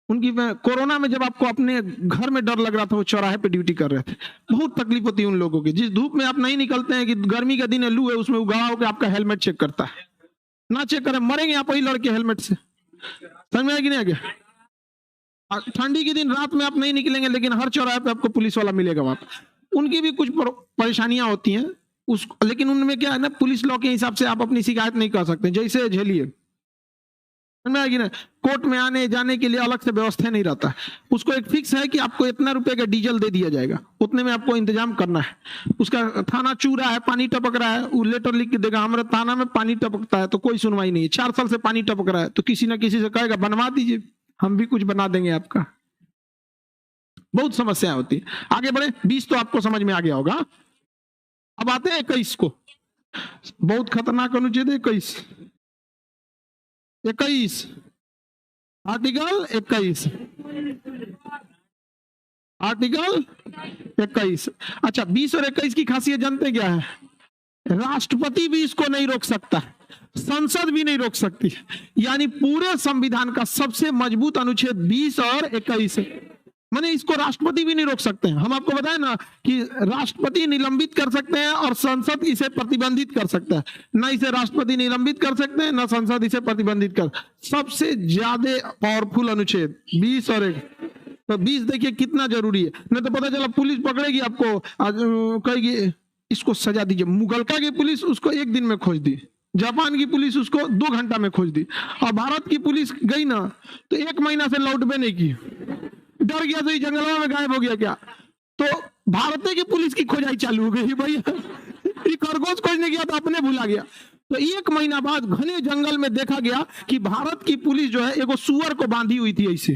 Speaker 1: उनकी कोरोना में जब आपको अपने घर में डर लग रहा था, वो चौराहे पे ड्यूटी कर रहे थे। बहुत तकलीफ होती है उन लोगों की। जिस धूप में आप नहीं निकलते हैं, कि गर्मी का दिन है, लू है, उसमें उगाड़ा होकर आपका हेलमेट चेक करता है। ना चेक करें, मरेंगे आप वही लड़के हेलमेट से। समझ में आया कि नहीं आ गया? ठंडी के दिन रात में आप नहीं निकलेंगे, लेकिन हर चौराहे पे आपको पुलिस वाला मिलेगा वहां पर। उनकी भी कुछ परेशानियां होती हैं उस, लेकिन उनमें क्या है ना, पुलिस लॉ के हिसाब से आप अपनी शिकायत नहीं कर सकते, जैसे झेलिए। कोर्ट में आने जाने के लिए अलग से व्यवस्था नहीं रहता। उसको एक फिक्स है कि आपको इतना रुपए का डीजल दे दिया जाएगा, उतने में आपको इंतजाम करना है। उसका थाना चू रहा है, पानी टपक रहा है, वो लेटर लिख के देगा, हमारे थाना में पानी टपकता है, तो कोई सुनवाई नहीं है। 4 साल से पानी टपक रहा है, तो किसी ना किसी से कहेगा बनवा दीजिए, हम भी कुछ बना देंगे आपका। बहुत समस्याएं होती है। आगे बढ़े। 20 तो आपको समझ में आ गया होगा। अब आते हैं 21 को। बहुत खतरनाक अनुच्छेद 21। 21, आर्टिकल 21, आर्टिकल 21। अच्छा, 20 और 21 की खासियत जानते क्या है? राष्ट्रपति भी इसको नहीं रोक सकता, संसद भी नहीं रोक सकती। यानी पूरे संविधान का सबसे मजबूत अनुच्छेद 20 और 21 है। माने इसको राष्ट्रपति भी नहीं रोक सकते हैं। हम आपको बताएं ना कि राष्ट्रपति निलंबित कर सकते हैं और संसद इसे प्रतिबंधित कर सकता है। ना इसे राष्ट्रपति निलंबित कर सकते हैं, ना संसद इसे प्रतिबंधित कर। सबसे ज्यादा पावरफुल अनुच्छेद 20 और 1। तो 20 देखिए कितना जरूरी है। नहीं तो पता चला पुलिस पकड़ेगी आपको, कहेगी इसको सजा दीजिए। मुगलका की पुलिस उसको 1 दिन में खोज दी, जापान की पुलिस उसको 2 घंटा में खोज दी, और भारत की पुलिस गई ना तो 1 महीना से लौट भी नहीं की। डर गया तो ये जंगलों में गायब हो गया क्या? तो भारतीय की पुलिस की खोजाई चालू हो गई भैया। ये खरगोश खोजने गया तो अपने भुला गया। तो 1 महीना बाद घने जंगल में देखा गया कि भारत की पुलिस जो है एगो सुअर को बांधी हुई थी ऐसे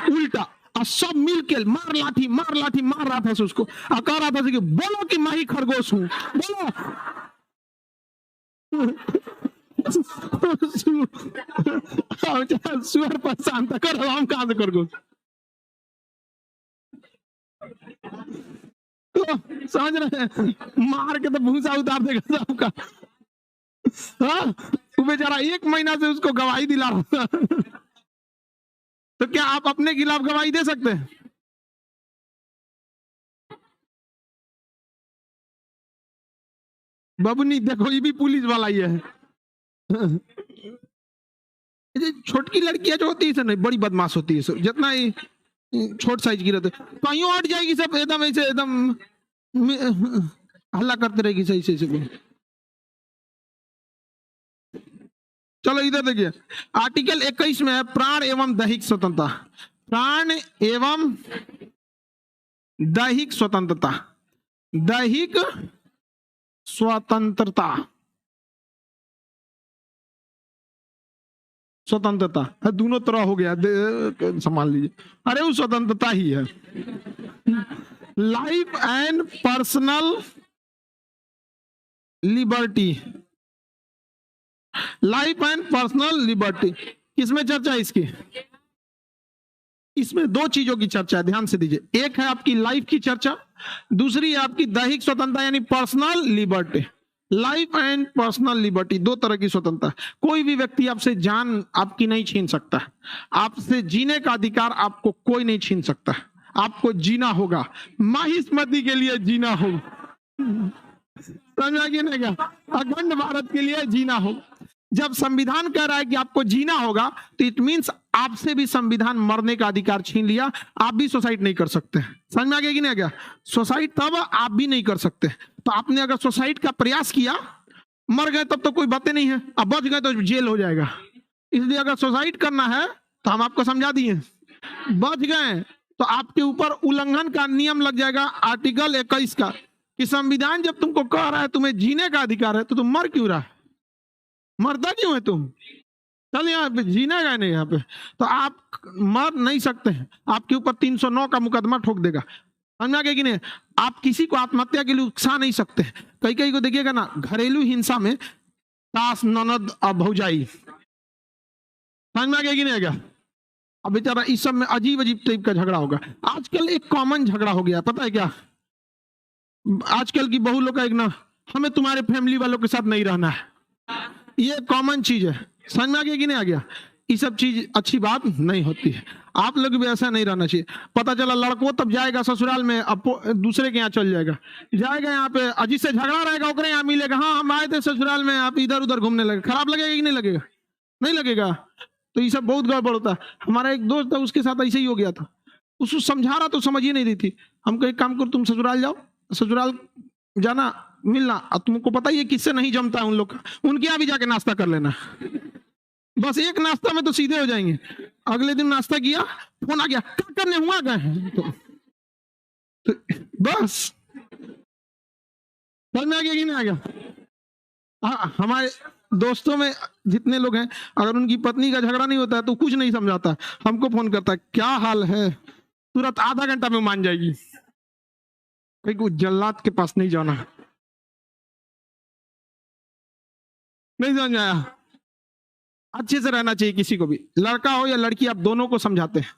Speaker 1: उल्टा, और सब मिलके मार लाठी मार रहा था उसको, और कह रहा था कि बोलो कि मैं ही खरगोश हूं, बोलो। सुअर परेशान था, कर हम कहां से खरगोश। तो समझ रहे हैं, मार के तो भूसा उतार देगा सबका। हाँ, वो बेचारा 1 महीना से उसको गवाही दिला रहा था। तो क्या आप अपने खिलाफ गवाही दे सकते हैं? बाबूनी देखो, ये भी पुलिस वाला ही है। छोटकी लड़कियां जो होती है नहीं, बड़ी बदमाश होती है। जितना ही छोट साइज की रहते, कहीं हट जाएगी सब एकदम ऐसे, एकदम हल्ला करते रहेगी सही से। चलो इधर देखिए, आर्टिकल 21 में है प्राण एवं दैहिक स्वतंत्रता। प्राण एवं दैहिक स्वतंत्रता, दैहिक स्वतंत्रता, स्वतंत्रता दोनों तरह हो गया, संभाल लीजिए। अरे वो स्वतंत्रता ही है। Life and personal liberty, life and personal liberty. किसमें चर्चा है इसकी? इसमें 2 चीजों की चर्चा है, ध्यान से दीजिए। एक है आपकी लाइफ की चर्चा, दूसरी है आपकी दैहिक स्वतंत्रता यानी personal liberty. Life and personal liberty, 2 तरह की स्वतंत्रता। कोई भी व्यक्ति आपसे जान आपकी नहीं छीन सकता, आपसे जीने का अधिकार आपको कोई नहीं छीन सकता। आपको जीना होगा, माहिष्मति के लिए जीना होगा, समझा कि नहीं? क्या अखंड भारत के लिए जीना होगा। जब संविधान कह रहा है कि आपको जीना होगा, तो इट मीन्स आपसे भी संविधान मरने का अधिकार छीन लिया, आप भी सुसाइड नहीं कर सकते। समझ में आ गया कि नहीं आ गया? सुसाइड तब आप भी नहीं कर सकते। तो आपने अगर सुसाइड का प्रयास किया, मर गए तब तो कोई बातें नहीं है, अब बच गए तो जेल हो जाएगा। इसलिए अगर सुसाइड करना है तो हम आपको समझा दिए, बच गए तो आपके ऊपर उल्लंघन का नियम लग जाएगा आर्टिकल 21 का, कि संविधान जब तुमको कह रहा है तुम्हें जीने का अधिकार है तो तुम मर क्यों रहा है? मरता क्यों है तुम? चल यहाँ पे जीना है नहीं, यहाँ पे तो आप मर नहीं सकते हैं, आपके ऊपर 309 का मुकदमा ठोक देगा। समझ गए कि नहीं? आप किसी को आत्महत्या के लिए उकसा नहीं सकते। कई कई को देखिएगा ना, घरेलू हिंसा में सास ननद और भौजाई, समझ में आ गया कि नहीं आ गया? अब बेचारा इस सब में अजीब अजीब टाइप का झगड़ा होगा। आजकल एक कॉमन झगड़ा हो गया, पता है क्या? आजकल की बहू लोग का एक ना, हमें तुम्हारे फैमिली वालों के साथ नहीं रहना है, ये कॉमन चीज है। समझ में आ गया कि नहीं आ गया? ये सब चीज अच्छी बात नहीं होती है, आप लोग भी ऐसा नहीं रहना चाहिए। पता चला लड़को तब जाएगा ससुराल में, अब दूसरे के यहाँ चल जाएगा, यहाँ पे अजीत से झगड़ा रहेगा, ओकरे यहाँ मिलेगा, हाँ हम आए थे ससुराल में, आप इधर उधर घूमने लगे। खराब लगेगा कि नहीं लगेगा? नहीं लगेगा। तो ये सब बहुत गड़बड़ होता है। हमारा एक दोस्त था, उसके साथ ऐसे ही हो गया था, उसको समझा रहा तो समझ ही नहीं रही थी। हम कहे काम करो, तुम ससुराल जाओ, ससुराल जाना मिलना, और तुमको पता ही है किससे नहीं जमता है उन लोग का, उनके यहाँ भी जाके नाश्ता कर लेना, बस एक नाश्ता में तो सीधे हो जाएंगे। अगले दिन नाश्ता किया, फोन आ गया, क्या करने हुआ गए हैं, तो बस समझ में आ गया कि नहीं आ गया? हाँ, हमारे दोस्तों में जितने लोग हैं, अगर उनकी पत्नी का झगड़ा नहीं होता है तो कुछ नहीं समझाता, हमको फोन करता है, क्या हाल है, तुरंत आधा घंटा में मान जाएगी। कहीं को जल्लाद के पास नहीं जाना। नहीं समझ आया? अच्छे से रहना चाहिए किसी को भी, लड़का हो या लड़की, आप दोनों को समझाते हैं।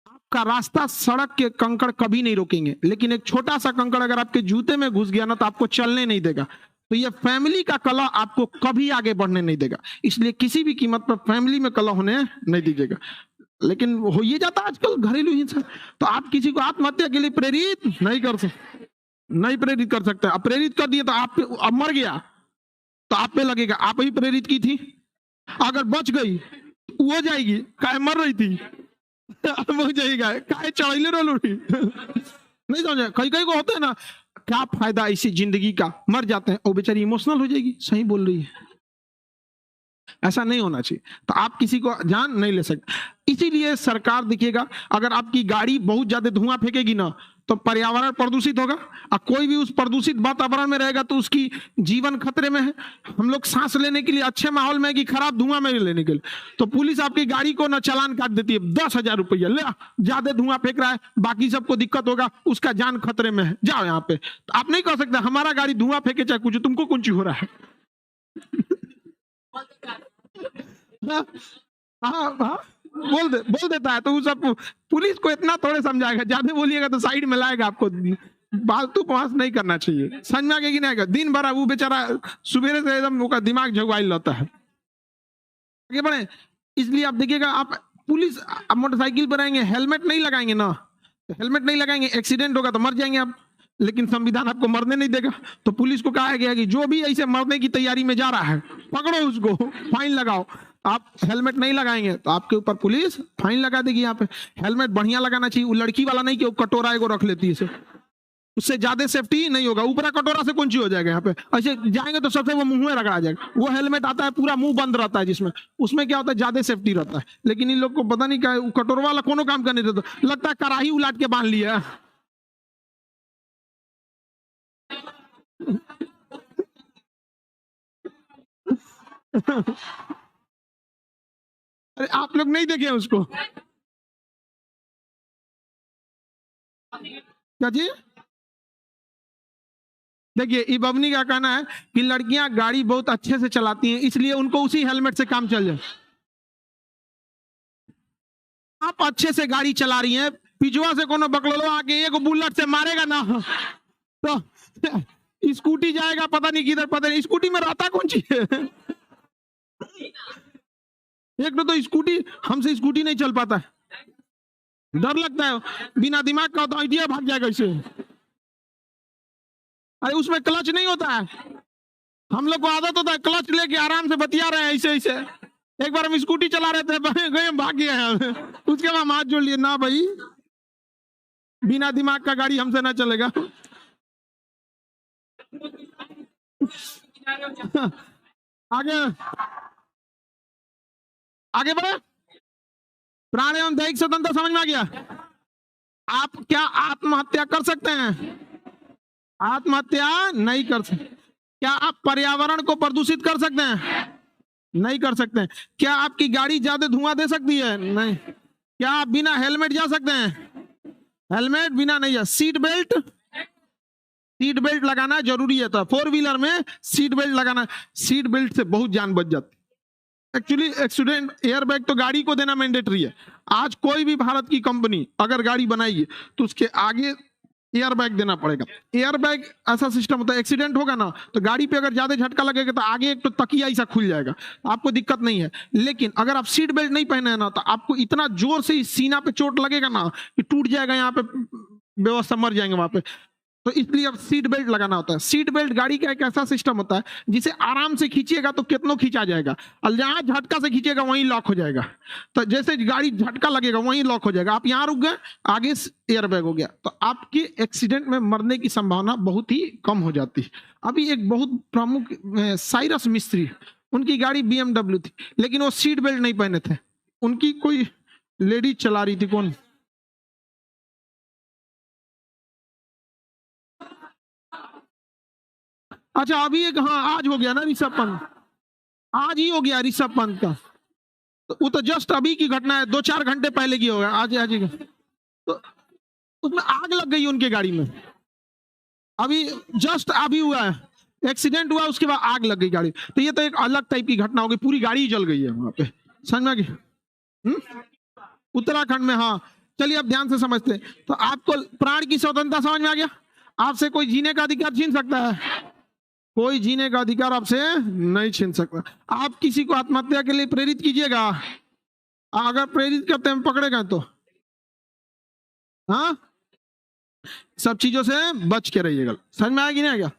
Speaker 1: आपका रास्ता सड़क के कंकड़ कभी नहीं रोकेंगे, लेकिन एक छोटा सा कंकड़ अगर आपके जूते में घुस गया ना तो आपको चलने नहीं देगा। तो ये फैमिली का कलह आपको कभी आगे बढ़ने नहीं देगा, इसलिए किसी भी कीमत पर फैमिली में कलह होने नहीं दीजिएगा। लेकिन हो ये जाता आजकल घरेलू हिंसा, तो आप किसी को आत्महत्या के लिए प्रेरित नहीं कर सकते, नहीं प्रेरित कर सकते। अब प्रेरित कर दिए तो आप अब मर गया तो आप पे लगेगा आप ही प्रेरित की थी, अगर बच गई वो जाएगी, काहे मर रही थी वो जाएगा, काहे चढ़ैले रोल उठी नहीं समझे? कई कई को होता है ना, क्या फायदा इसी जिंदगी का, मर जाते हैं, वो बेचारी इमोशनल हो जाएगी। सही बोल रही है, ऐसा नहीं होना चाहिए। तो आप किसी को जान नहीं ले सकते। इसीलिए सरकार देखिएगा, अगर आपकी गाड़ी बहुत ज्यादा धुआं फेंकेगी ना तो पर्यावरण प्रदूषित होगा, और कोई भी उस प्रदूषित वातावरण में रहेगा तो उसकी जीवन खतरे में है। हम लोग सांस लेने के लिए अच्छे माहौल में है कि खराब धुआं में लेने के लिए, तो पुलिस आपकी गाड़ी को ना चालान काट देती है, 10,000 रुपया ले, ज्यादा धुआं फेंक रहा है, बाकी सबको दिक्कत होगा, उसका जान खतरे में है, जाओ यहाँ पे। तो आप नहीं कह सकते हमारा गाड़ी धुआं फेंके चाहे कुछ, तुमको कौन चीज हो रहा है हाँ हाँ बोल देता है। तो वो सब पुलिस को इतना थोड़े समझाएगा, ज्यादा बोलिएगा तो साइड में लाएगा आपको, फालतू बहस नहीं करना चाहिए। समझ में आ गया कि नहीं आएगा? दिन भर वो बेचारा सुबह से एकदम उसका दिमाग झगवाइल रहता है। आगे बढ़े, इसलिए आप देखिएगा, आप पुलिस आप मोटरसाइकिल पर आएंगे, हेलमेट नहीं लगाएंगे ना, तो हेलमेट नहीं लगाएंगे, एक्सीडेंट होगा तो मर जाएंगे आप, लेकिन संविधान आपको मरने नहीं देगा। तो पुलिस को कहा गया कि जो भी ऐसे मरने की तैयारी में जा रहा है पकड़ो उसको, फाइन लगाओ। आप हेलमेट नहीं लगाएंगे तो आपके ऊपर पुलिस फाइन लगा देगी। यहाँ पे हेलमेट बढ़िया लगाना चाहिए, वो लड़की वाला नहीं कि वो कटोरा एगो रख लेती है, उससे ज्यादा सेफ्टी नहीं होगा। ऊपर कटोरा से कौन सी हो जाएगा, यहाँ पे ऐसे जाएंगे तो सबसे वो मुंह में रगड़ा जाएगा। वो हेलमेट आता है पूरा मुंह बंद रहता है, जिसमें उसमें क्या होता है ज्यादा सेफ्टी रहता है। लेकिन इन लोग को पता नहीं क्या, कटोरा वाला कोनो काम का नहीं रहता, लगता है कराही उलाट के बांध लिया अरे आप लोग नहीं देखे उसको क्या जी? देखिए, ई बबनी का कहना है कि लड़कियां गाड़ी बहुत अच्छे से चलाती हैं, इसलिए उनको उसी हेलमेट से काम चल जाए। आप अच्छे से गाड़ी चला रही हैं, पिछुआ से कोनो बकलोलो आके एक बुलेट से मारेगा ना तो स्कूटी जाएगा पता नहीं किधर, पता नहीं स्कूटी में रहता कौन चीज है एक तो स्कूटी, हमसे स्कूटी नहीं चल पाता है, डर लगता है, बिना दिमाग का तो आइडिया भाग जाएगा इसे। अरे उसमें क्लच नहीं होता है, हम लोग को आदत होता है क्लच लेके आराम से बतिया रहे हैं ऐसे ऐसे, एक बार हम स्कूटी चला रहे थे, गए हम भाग गए हैं, उसके बाद हम हाथ जोड़ लिए, ना भाई बिना दिमाग का गाड़ी हमसे ना चलेगा। आगे आगे बढ़े। प्राण एवं दैहिक स्वतंत्रता समझ में आ गया। आप क्या आत्महत्या कर सकते हैं? आत्महत्या नहीं कर सकते। क्या आप पर्यावरण को प्रदूषित कर सकते हैं? नहीं कर सकते हैं। क्या आपकी गाड़ी ज्यादा धुआं दे सकती है? नहीं। क्या आप बिना हेलमेट जा सकते हैं? हेलमेट बिना नहीं जा। सीट बेल्ट लगाना जरूरी है। तो 4 व्हीलर में सीट बेल्ट लगाना, सीट बेल्ट से बहुत जान बच जाती। एक्चुअली एक्सीडेंट एयरबैग तो गाड़ी को देना मैंडेटरी है। आज कोई भी भारत की कंपनी अगर गाड़ी बनाएगी तो उसके आगे एयरबैग देना पड़ेगा। एयरबैग ऐसा सिस्टम होता है, एक्सीडेंट होगा ना तो गाड़ी पे अगर ज्यादा झटका लगेगा तो आगे एक तो तकिया ऐसा खुल जाएगा, आपको दिक्कत नहीं है। लेकिन अगर आप सीट बेल्ट नहीं पहने हैं ना तो आपको इतना जोर से सीना पे चोट लगेगा ना कि टूट जाएगा, यहाँ पे व्यवस्था, मर जाएंगे वहां पे। तो इसलिए अब सीट बेल्ट लगाना होता है। सीट बेल्ट गाड़ी का एक ऐसा सिस्टम होता है जिसे आराम से खींचिएगा तो कितनों खींचा जाएगा, और जहां झटका से खींचेगा वहीं लॉक हो जाएगा। तो जैसे गाड़ी झटका लगेगा वहीं लॉक हो जाएगा। आप यहां रुक गए, आगे एयरबैग हो गया, तो आपके एक्सीडेंट में मरने की संभावना बहुत ही कम हो जाती है। अभी एक बहुत प्रमुख साइरस मिस्त्री, उनकी गाड़ी BMW थी, लेकिन वो सीट बेल्ट नहीं पहने थे। उनकी कोई लेडी चला रही थी, कौन, अच्छा अभी एक, हाँ आज हो गया ना ऋषभ पंत, आज ही हो गया ऋषभ पंत का। तो वो तो जस्ट अभी की घटना है, 2-4 घंटे पहले की होगा, आज आज ही। तो उसमें आग लग गई उनके गाड़ी में, अभी जस्ट अभी हुआ है, एक्सीडेंट हुआ उसके बाद आग लग गई गाड़ी। तो ये तो एक अलग टाइप की घटना हो गई, पूरी गाड़ी ही जल गई है वहां पे, समझ में आ गई। उत्तराखंड में, हाँ। चलिए अब ध्यान से समझते हैं। तो आपको प्राण की स्वतंत्रता समझ में आ गया। आपसे कोई जीने का अधिकार छीन सकता है? कोई जीने का अधिकार आपसे नहीं छीन सकता। आप किसी को आत्महत्या के लिए प्रेरित कीजिएगा, अगर प्रेरित करते हैं पकड़े गए तो, हाँ, सब चीजों से बच के रहिएगा। समझ में आएगी नहीं आएगा।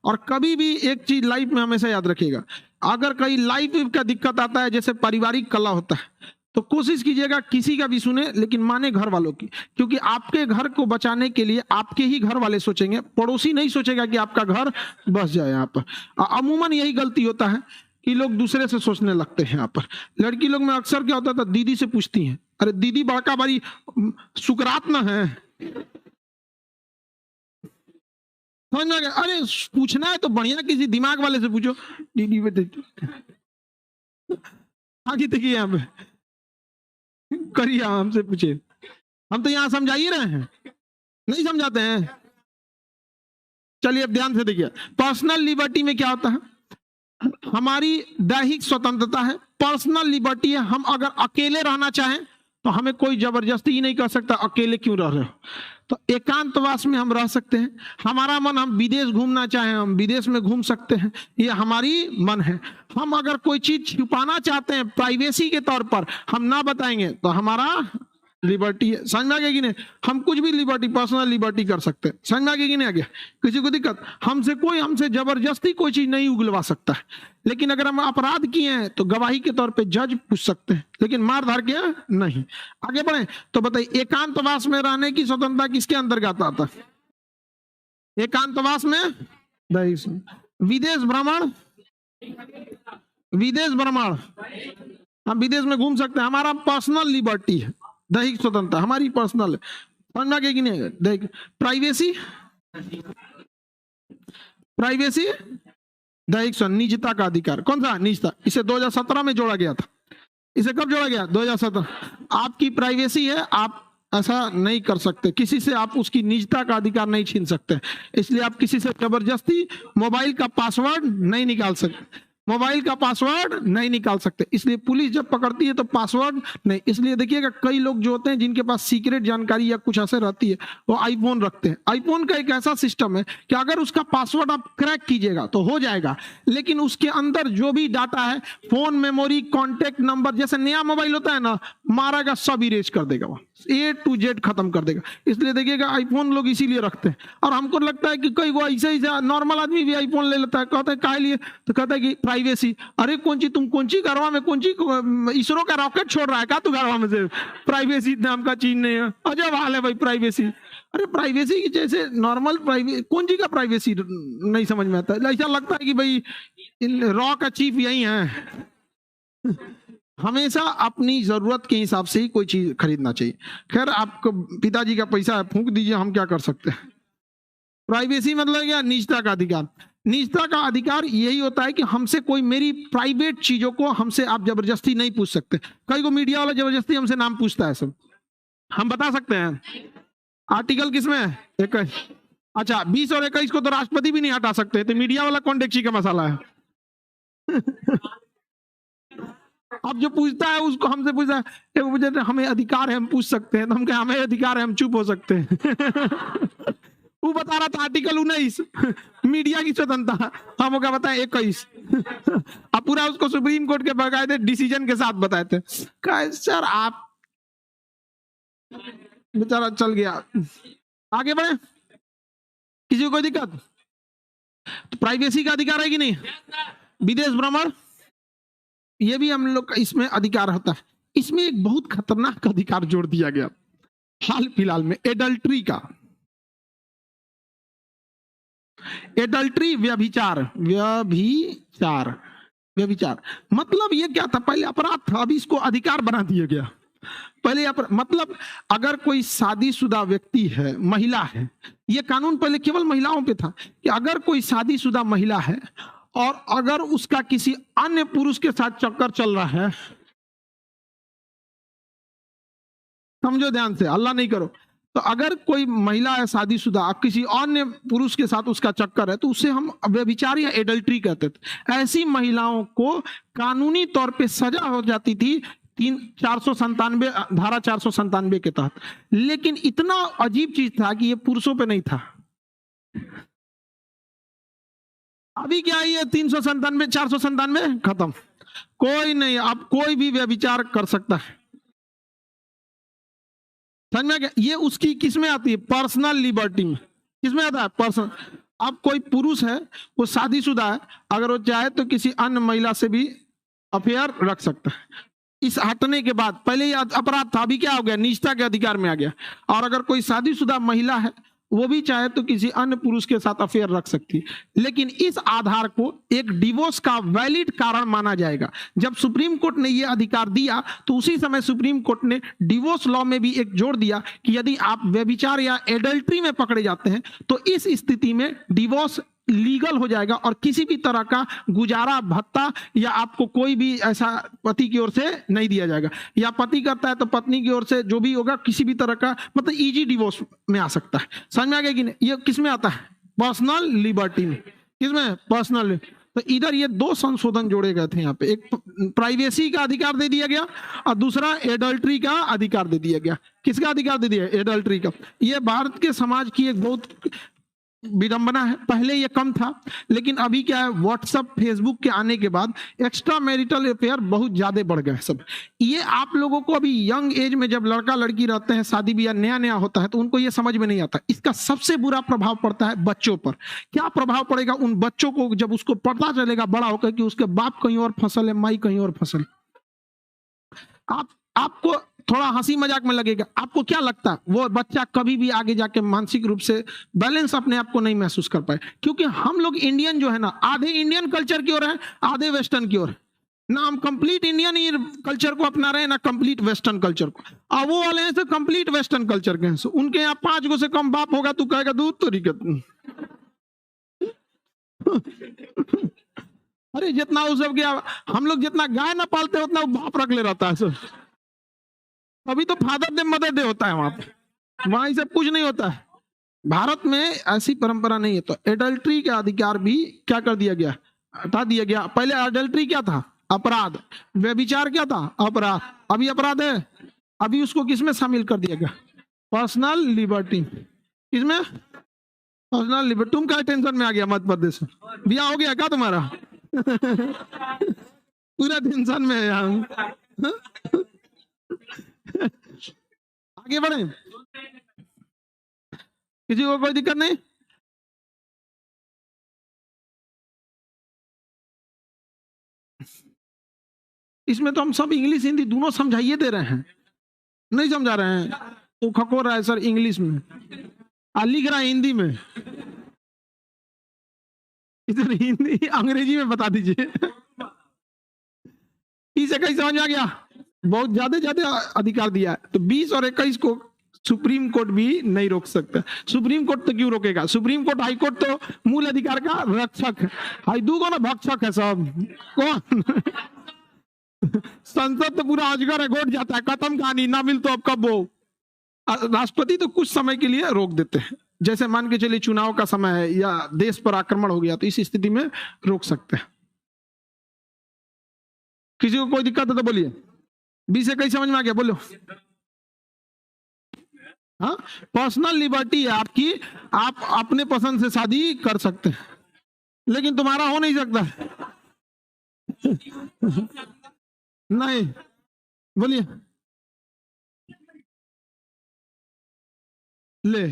Speaker 1: और कभी भी एक चीज लाइफ में हमेशा याद रखिएगा, अगर कहीं लाइफ का दिक्कत आता है, जैसे पारिवारिक कलह होता है, तो कोशिश कीजिएगा किसी का भी सुने, लेकिन माने घर वालों की, क्योंकि आपके घर को बचाने के लिए आपके ही घर वाले सोचेंगे, पड़ोसी नहीं सोचेगा कि आपका घर बस जाए। यहाँ पर अमूमन यही गलती होता है कि लोग दूसरे से सोचने लगते हैं। यहाँ पर लड़की लोग में अक्सर क्या होता था, दीदी से पूछती हैं, अरे दीदी बड़का बड़ी सुकरात ना है, समझ में आ गया। अरे पूछना है तो बढ़िया किसी दिमाग वाले से पूछो, दीदी पे आगे देखिए, यहाँ पे करिए, हमसे पूछे, हम तो यहाँ समझा ही रहे हैं, नहीं समझाते हैं। चलिए अब ध्यान से देखिए, पर्सनल लिबर्टी में क्या होता है, हमारी दैहिक स्वतंत्रता है, पर्सनल लिबर्टी है। हम अगर अकेले रहना चाहें तो हमें कोई जबरदस्ती ही नहीं कर सकता, अकेले क्यों रह रहे हो। तो एकांतवास में हम रह सकते हैं। हमारा मन, हम विदेश घूमना चाहें हम विदेश में घूम सकते हैं, ये हमारी मन है। हम अगर कोई चीज छुपाना चाहते हैं प्राइवेसी के तौर पर, हम ना बताएंगे तो हमारा लिबर्टी है। समझ में आ गया कि नहीं। हम कुछ भी लिबर्टी, पर्सनल लिबर्टी कर सकते हैं। समझ में आ गया कि नहीं आ गया। किसी को दिक्कत, हमसे जबरदस्ती कोई चीज नहीं उगलवा सकता है। लेकिन अगर हम अपराध किए हैं तो गवाही के तौर पे जज पूछ सकते हैं, लेकिन मार धार के नहीं। आगे बढ़े तो बताइए, एकांतवास में रहने की स्वतंत्रता किसके अंतर्गत आता है? एकांतवास में विदेश भ्रमण, हम विदेश में घूम सकते हैं, हमारा पर्सनल लिबर्टी है। दैहिक स्वतंत्रता हमारी पर्सनल है। समझना कि नहीं है। दैहिक प्राइवेसी दैहिक निजता का अधिकार, कौन सा निजता, इसे 2017 में जोड़ा गया था। इसे कब जोड़ा गया? 2017। आपकी प्राइवेसी है, आप ऐसा नहीं कर सकते, किसी से आप उसकी निजता का अधिकार नहीं छीन सकते। इसलिए आप किसी से जबरदस्ती मोबाइल का पासवर्ड नहीं निकाल सकते, इसलिए पुलिस जब पकड़ती है तो पासवर्ड नहीं। इसलिए देखिएगा कई लोग जो होते हैं जिनके पास सीक्रेट जानकारी या कुछ ऐसे रहती है, वो आईफोन रखते हैं। आईफोन का एक ऐसा सिस्टम है कि अगर उसका पासवर्ड आप क्रैक कीजिएगा तो हो जाएगा, लेकिन उसके अंदर जो भी डाटा है, फोन, मेमोरी, कॉन्टेक्ट नंबर, जैसे नया मोबाइल होता है ना, मारेगा सब इरेज कर देगा, वो A to Z खत्म कर देगा। इसलिए देखिएगा आईफोन लोग इसीलिए रखते हैं। और हमको लगता है कि कई वो ऐसे ही नॉर्मल आदमी भी आईफोन ले लेता है, कहते हैं काहे लिए, तो कहता है कि प्राइवेसी। अरे कौन सी तुम कौन सी घरवा में कौन सी इसरो का रॉकेट छोड़ रहा है क्या तू घरवा में से? प्राइवेसी नाम का चीज नहीं है। अजब हाल है भाई प्राइवेसी। अरे प्राइवेसी की जैसे नॉर्मल प्राइवेसी, कौन सी का प्राइवेसी नहीं समझ में आता। ऐसा लगता है कि भाई रॉ का चीफ यही है। हमेशा अपनी जरूरत के हिसाब से ही कोई चीज खरीदना चाहिए। खैर आपको पिताजी का पैसा है, फूंक दीजिए, हम क्या कर सकते हैं। प्राइवेसी मतलब क्या? निजता का अधिकार। निजता का अधिकार यही होता है कि हमसे कोई मेरी प्राइवेट चीजों को हमसे आप जबरदस्ती नहीं पूछ सकते। कई को मीडिया वाला जबरदस्ती हमसे नाम पूछता है, सब हम बता सकते हैं। आर्टिकल किसमें है? 21। अच्छा 20 और 21 को तो राष्ट्रपति भी नहीं हटा सकते, तो मीडिया वाला कौन डेक्ची का मसाला है? अब जो पूछता है उसको हमसे पूछता है, वो हमें अधिकार है हम पूछ सकते हैं, तो हम क्या हमें अधिकार है हम चुप हो सकते हैं। वो बता रहा था आर्टिकल 19 मीडिया की स्वतंत्रता, हम क्या बताए 21। अब पूरा उसको सुप्रीम कोर्ट के बाकायदे डिसीजन के साथ बताए थे। सर आप बेचारा चल गया। आगे बढ़े, किसी को कोई दिक्कत? तो प्राइवेसी का अधिकार है कि नहीं? विदेश भ्रमण, ये भी हम लोग का इसमें अधिकार होता है। इसमें एक बहुत खतरनाक अधिकार जोड़ दिया गया हाल फिलहाल में, एडल्ट्री का। एडल्ट्री व्यभिचार, व्यभिचार, व्यभिचार मतलब ये क्या था? पहले अपराध था, अभी इसको अधिकार बना दिया गया। पहले मतलब अगर कोई शादीशुदा व्यक्ति है, महिला है, ये कानून पहले केवल महिलाओं पे था कि अगर कोई शादीशुदा महिला है और अगर उसका किसी अन्य पुरुष के साथ चक्कर चल रहा है, समझो ध्यान से, अल्लाह नहीं करो, तो अगर कोई महिला है शादीशुदा किसी अन्य पुरुष के साथ उसका चक्कर है, तो उसे हम व्यभिचार या एडल्ट्री कहते थे। ऐसी महिलाओं को कानूनी तौर पे सजा हो जाती थी 497 धारा 497 के तहत। लेकिन इतना अजीब चीज था कि ये पुरुषों पे नहीं था। अभी क्या है, ये 397 497 खत्म, कोई नहीं, अब कोई भी व्यभिचार कर सकता है। समझ में? ये उसकी किसमें आती है? पर्सनल लिबर्टी में। किसमें आता है? पर्सनल। अब कोई पुरुष है, वो शादीशुदा है, अगर वो चाहे तो किसी अन्य महिला से भी अफेयर रख सकता है। इस हटने के बाद, पहले ये अपराध था, अभी क्या हो गया? निजता के अधिकार में आ गया। और अगर कोई शादीशुदा महिला है, वो भी चाहे तो किसी अन्य पुरुष के साथ अफेयर रख सकती है। लेकिन इस आधार को एक डिवोर्स का वैलिड कारण माना जाएगा। जब सुप्रीम कोर्ट ने यह अधिकार दिया, तो उसी समय सुप्रीम कोर्ट ने डिवोर्स लॉ में भी एक जोड़ दिया कि यदि आप व्यभिचार या एडल्ट्री में पकड़े जाते हैं, तो इस स्थिति में डिवोर्स लीगल हो जाएगा और किसी भी तरह का गुजारा भत्ता या आपको कोई भी ऐसा पति की ओर से नहीं दिया जाएगा, या पति करता है तो पत्नी की ओर से जो भी होगा किसी भी तरह का, मतलब इजी डिवोर्स में आ सकता है। समझ में आ गया कि नहीं? ये किस में आता है? पर्सनल लिबर्टी में। किसमें? पर्सनल। तो इधर ये दो संशोधन जोड़े गए थे यहाँ पे, एक प्राइवेसी का अधिकार दे दिया गया और दूसरा एडल्ट्री का अधिकार दे दिया गया। किसका अधिकार दे दिया? एडल्ट्री का। ये भारत के समाज की एक बहुत विडंबना है। पहले ये कम था, लेकिन अभी क्या है, व्हाट्सएप फेसबुक के आने के बाद एक्स्ट्रा मैरिटल अफेयर बहुत ज्यादा बढ़ गए सब। ये आप लोगों को अभी यंग एज में जब लड़का लड़की रहते हैं, शादी ब्याह नया नया होता है, तो उनको ये समझ में नहीं आता। इसका सबसे बुरा प्रभाव पड़ता है बच्चों पर। क्या प्रभाव पड़ेगा? उन बच्चों को जब उसको पता चलेगा बड़ा होकर कि उसके बाप कहीं और फसल है, माई कहीं और फसल, आपको थोड़ा हंसी मजाक में लगेगा। आपको क्या लगता है वो बच्चा कभी भी आगे जाके मानसिक रूप से बैलेंस अपने आप को नहीं महसूस कर पाए? क्योंकि हम लोग इंडियन जो है ना, आधे इंडियन कल्चर की ओर है, आधे वेस्टर्न की ओर है ना। हम कंप्लीट इंडियन कल्चर को अपना रहे हैं ना कंप्लीट वेस्टर्न कल्चर को। और वो वाले हैं तो कंप्लीट वेस्टर्न कल्चर के हैं, उनके यहाँ 5 गो से कम बाप होगा, तू कहेगा दूध तो रिकत। अरे जितना वो सब गया, हम लोग जितना गाय ना पालते उतना वो बाप रख ले रहता है सब। अभी तो फादर डे मदर डे होता है वहां पे, वहां सब कुछ नहीं होता है। भारत में ऐसी परंपरा नहीं है। तो एडल्ट्री का अधिकार भी क्या कर दिया गया? हटा दिया गया। पहले एडल्ट्री क्या था? अपराध। व्यभिचार क्या था? अपराध। अभी अपराध है। अभी उसको किसमें शामिल कर दिया गया? Personal liberty. किसमें? Personal liberty. तुम क्या टेंशन में आ गया मध्य प्रदेश में? ब्याह हो गया क्या तुम्हारा? पूरा टेंशन में है यहाँ। आगे बढ़े, किसी को कोई दिक्कत नहीं? इसमें तो हम सब इंग्लिश हिंदी दोनों समझाइए दे रहे हैं, नहीं समझा रहे हैं तो खकोर रहा है सर इंग्लिश में, लिख रहा है हिंदी में, इधर हिंदी अंग्रेजी में बता दीजिए। इसे कहीं समझ में आ गया? बहुत ज्यादा अधिकार दिया है, तो 20 और 21 को सुप्रीम कोर्ट भी नहीं रोक सकता। सुप्रीम कोर्ट तो क्यों रोकेगा? सुप्रीम कोर्ट, हाई कोर्ट तो मूल अधिकार का रक्षक है, हाई दूगो ना भक्षक है सब। कौन? संसद तो पूरा अजगर है, घोट जाता है, खत्म कहानी, ना मिल तो अब कब हो। राष्ट्रपति तो कुछ समय के लिए रोक देते हैं, जैसे मान के चलिए चुनाव का समय है या देश पर आक्रमण हो गया, तो इस स्थिति में रोक सकते हैं। किसी को कोई दिक्कत है तो बोलिए। 20 से कई समझ में आ गया? बोलो। हाँ, पर्सनल लिबर्टी है आपकी, आप अपने पसंद से शादी कर सकते हैं, लेकिन तुम्हारा हो नहीं सकता। नहीं, बोलिए। ले,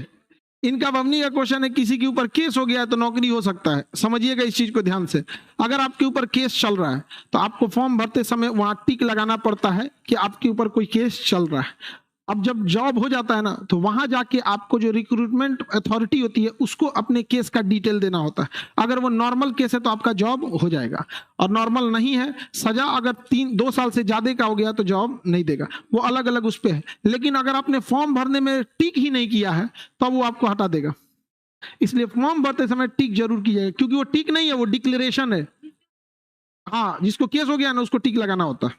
Speaker 1: इनका बमनी का क्वेश्चन है, किसी के ऊपर केस हो गया है तो नौकरी हो सकता है। समझिएगा इस चीज को ध्यान से, अगर आपके ऊपर केस चल रहा है तो आपको फॉर्म भरते समय वहां टिक लगाना पड़ता है कि आपके ऊपर कोई केस चल रहा है। अब जब जॉब हो जाता है ना, तो वहां जाके आपको जो रिक्रूटमेंट अथॉरिटी होती है उसको अपने केस का डिटेल देना होता है। अगर वो नॉर्मल केस है तो आपका जॉब हो जाएगा, और नॉर्मल नहीं है, सजा अगर 2 साल से ज्यादा का हो गया तो जॉब नहीं देगा, वो अलग अलग उस पर है। लेकिन अगर आपने फॉर्म भरने में टिक ही नहीं किया है तो वो आपको हटा देगा। इसलिए फॉर्म भरते समय टिक जरूर कीजिएगा, क्योंकि वो टिक नहीं है, वो डिक्लेरेशन है। हाँ, जिसको केस हो गया ना उसको टिक लगाना होता है।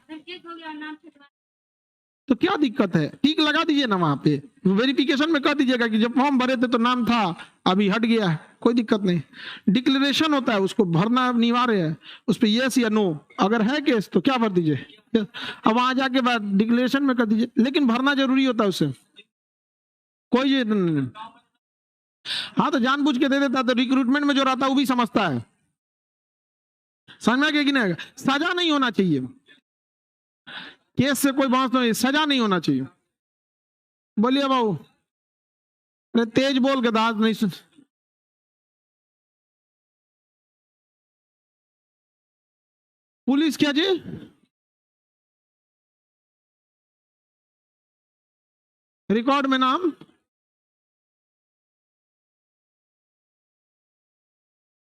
Speaker 1: तो क्या दिक्कत है? टिक लगा दीजिए ना वहां पे, वेरिफिकेशन में कह दीजिएगा कि जब फॉर्म भरे थे तो नाम था, अभी हट गया है, कोई दिक्कत नहीं। डिक्लेरेशन होता है, उसको भरना अनिवार्य है, उस पर यस या नो, अगर है केस तो क्या भर दीजिए, अब वहां जाके बाद डिक्लेरेशन में कर दीजिए, लेकिन भरना जरूरी होता है उससे, कोई नहीं। हाँ, तो जानबूझ के दे देता तो रिक्रूटमेंट में जो रहता है वो भी समझता है। समझ में आ गया कि नहीं? सजा नहीं होना चाहिए, केस से कोई बहस नहीं, सजा नहीं होना चाहिए। बोलिए बाबू। अरे तेज बोल के दाद नहीं सुन। पुलिस क्या जी? रिकॉर्ड में नाम?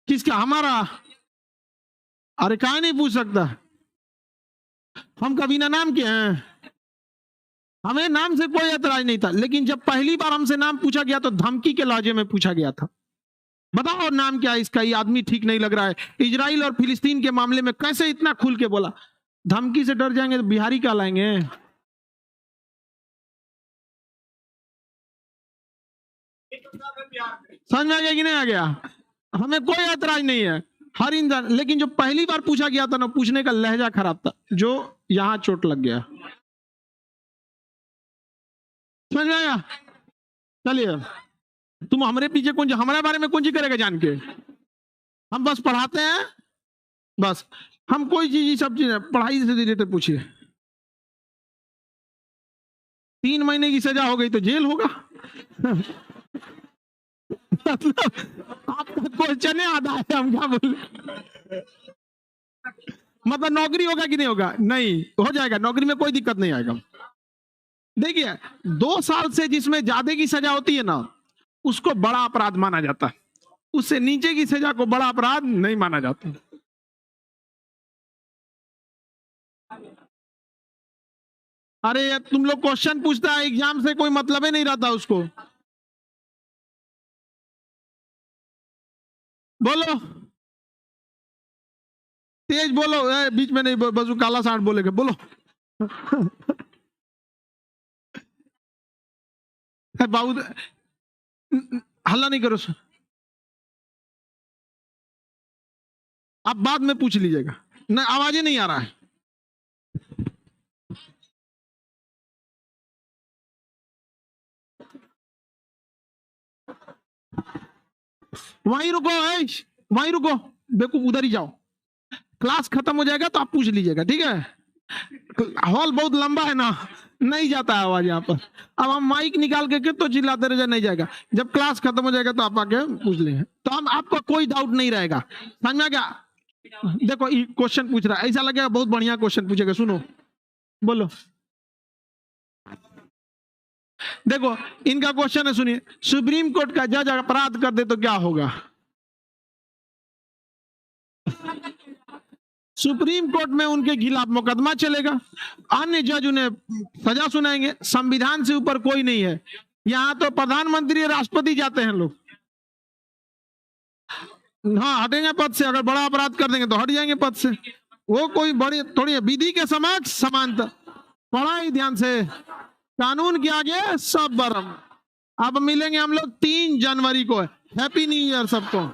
Speaker 1: किसका? हमारा? अरे काहे नहीं पूछ सकता? हम कभी ना नाम के हैं, हमें नाम से कोई ऐतराज नहीं था, लेकिन जब पहली बार हमसे नाम पूछा गया तो धमकी के लहजे में पूछा गया था। बताओ नाम क्या है इसका, ये आदमी ठीक नहीं लग रहा है। इजराइल और फिलिस्तीन के मामले में कैसे इतना खुल के बोला? धमकी से डर जाएंगे तो बिहारी कहलाएंगे। समझ में आ गया कि नहीं आ गया? हमें कोई ऐतराज नहीं है, हर इंसान, लेकिन जो पहली बार पूछा गया था ना, पूछने का लहजा खराब था, जो यहां चोट लग गया। समझ में आया? चलिए, तुम हमारे पीछे कौन, हमारे बारे में कौन सी करेगा जान के? हम बस पढ़ाते हैं, बस। हम कोई चीज, सब चीज पढ़ाई से रिलेटेड पूछिए। 3 महीने की सजा हो गई तो जेल होगा। मतलब आपका क्वेश्चन है आधा है, हम क्या बोले? मतलब नौकरी होगा कि नहीं होगा? नहीं हो जाएगा, नौकरी में कोई दिक्कत नहीं आएगा। देखिए, 2 साल से जिसमें ज्यादा की सजा होती है ना, उसको बड़ा अपराध माना जाता है, उससे नीचे की सजा को बड़ा अपराध नहीं माना जाता। अरे तुम लोग क्वेश्चन पूछता है, एग्जाम से कोई मतलब ही नहीं रहता उसको। बोलो, तेज बोलो, बीच में नहीं, बसु काला साठ बोलेगा, बोलो। बाबू, हल्ला नहीं करो, आप बाद में पूछ लीजिएगा। नहीं, आवाज ही नहीं आ रहा है। वहीं रुको, वहीं रुको, बेवकूफ, उधर ही जाओ। क्लास खत्म हो जाएगा तो आप पूछ लीजिएगा, ठीक है? हॉल बहुत लंबा है ना, नहीं जाता है आवाज यहाँ पर। अब हम माइक निकाल के तो चिल्लाते रह, नहीं जाएगा। जब क्लास खत्म हो जाएगा तो आप आके पूछ लेंगे, तो हम आपको कोई डाउट नहीं रहेगा। समझ में आ गया? देखो ये क्वेश्चन पूछ रहा है, ऐसा लगेगा बहुत बढ़िया क्वेश्चन पूछेगा, सुनो बोलो। देखो इनका क्वेश्चन है, सुनिए, सुप्रीम कोर्ट का जज अपराध कर दे तो क्या होगा? सुप्रीम कोर्ट में उनके खिलाफ मुकदमा चलेगा, अन्य जज उन्हें सजा सुनाएंगे। संविधान से ऊपर कोई नहीं है। यहाँ तो प्रधानमंत्री और राष्ट्रपति जाते हैं लोग। हाँ हटेंगे पद से, अगर बड़ा अपराध कर देंगे तो हट जाएंगे पद से। वो कोई बड़ी थोड़ी विधि के समक्ष समानता। पढ़ा ही ध्यान से, कानून के आगे सब बरम। अब मिलेंगे हम लोग 3 जनवरी को। हैप्पी न्यू ईयर सबको।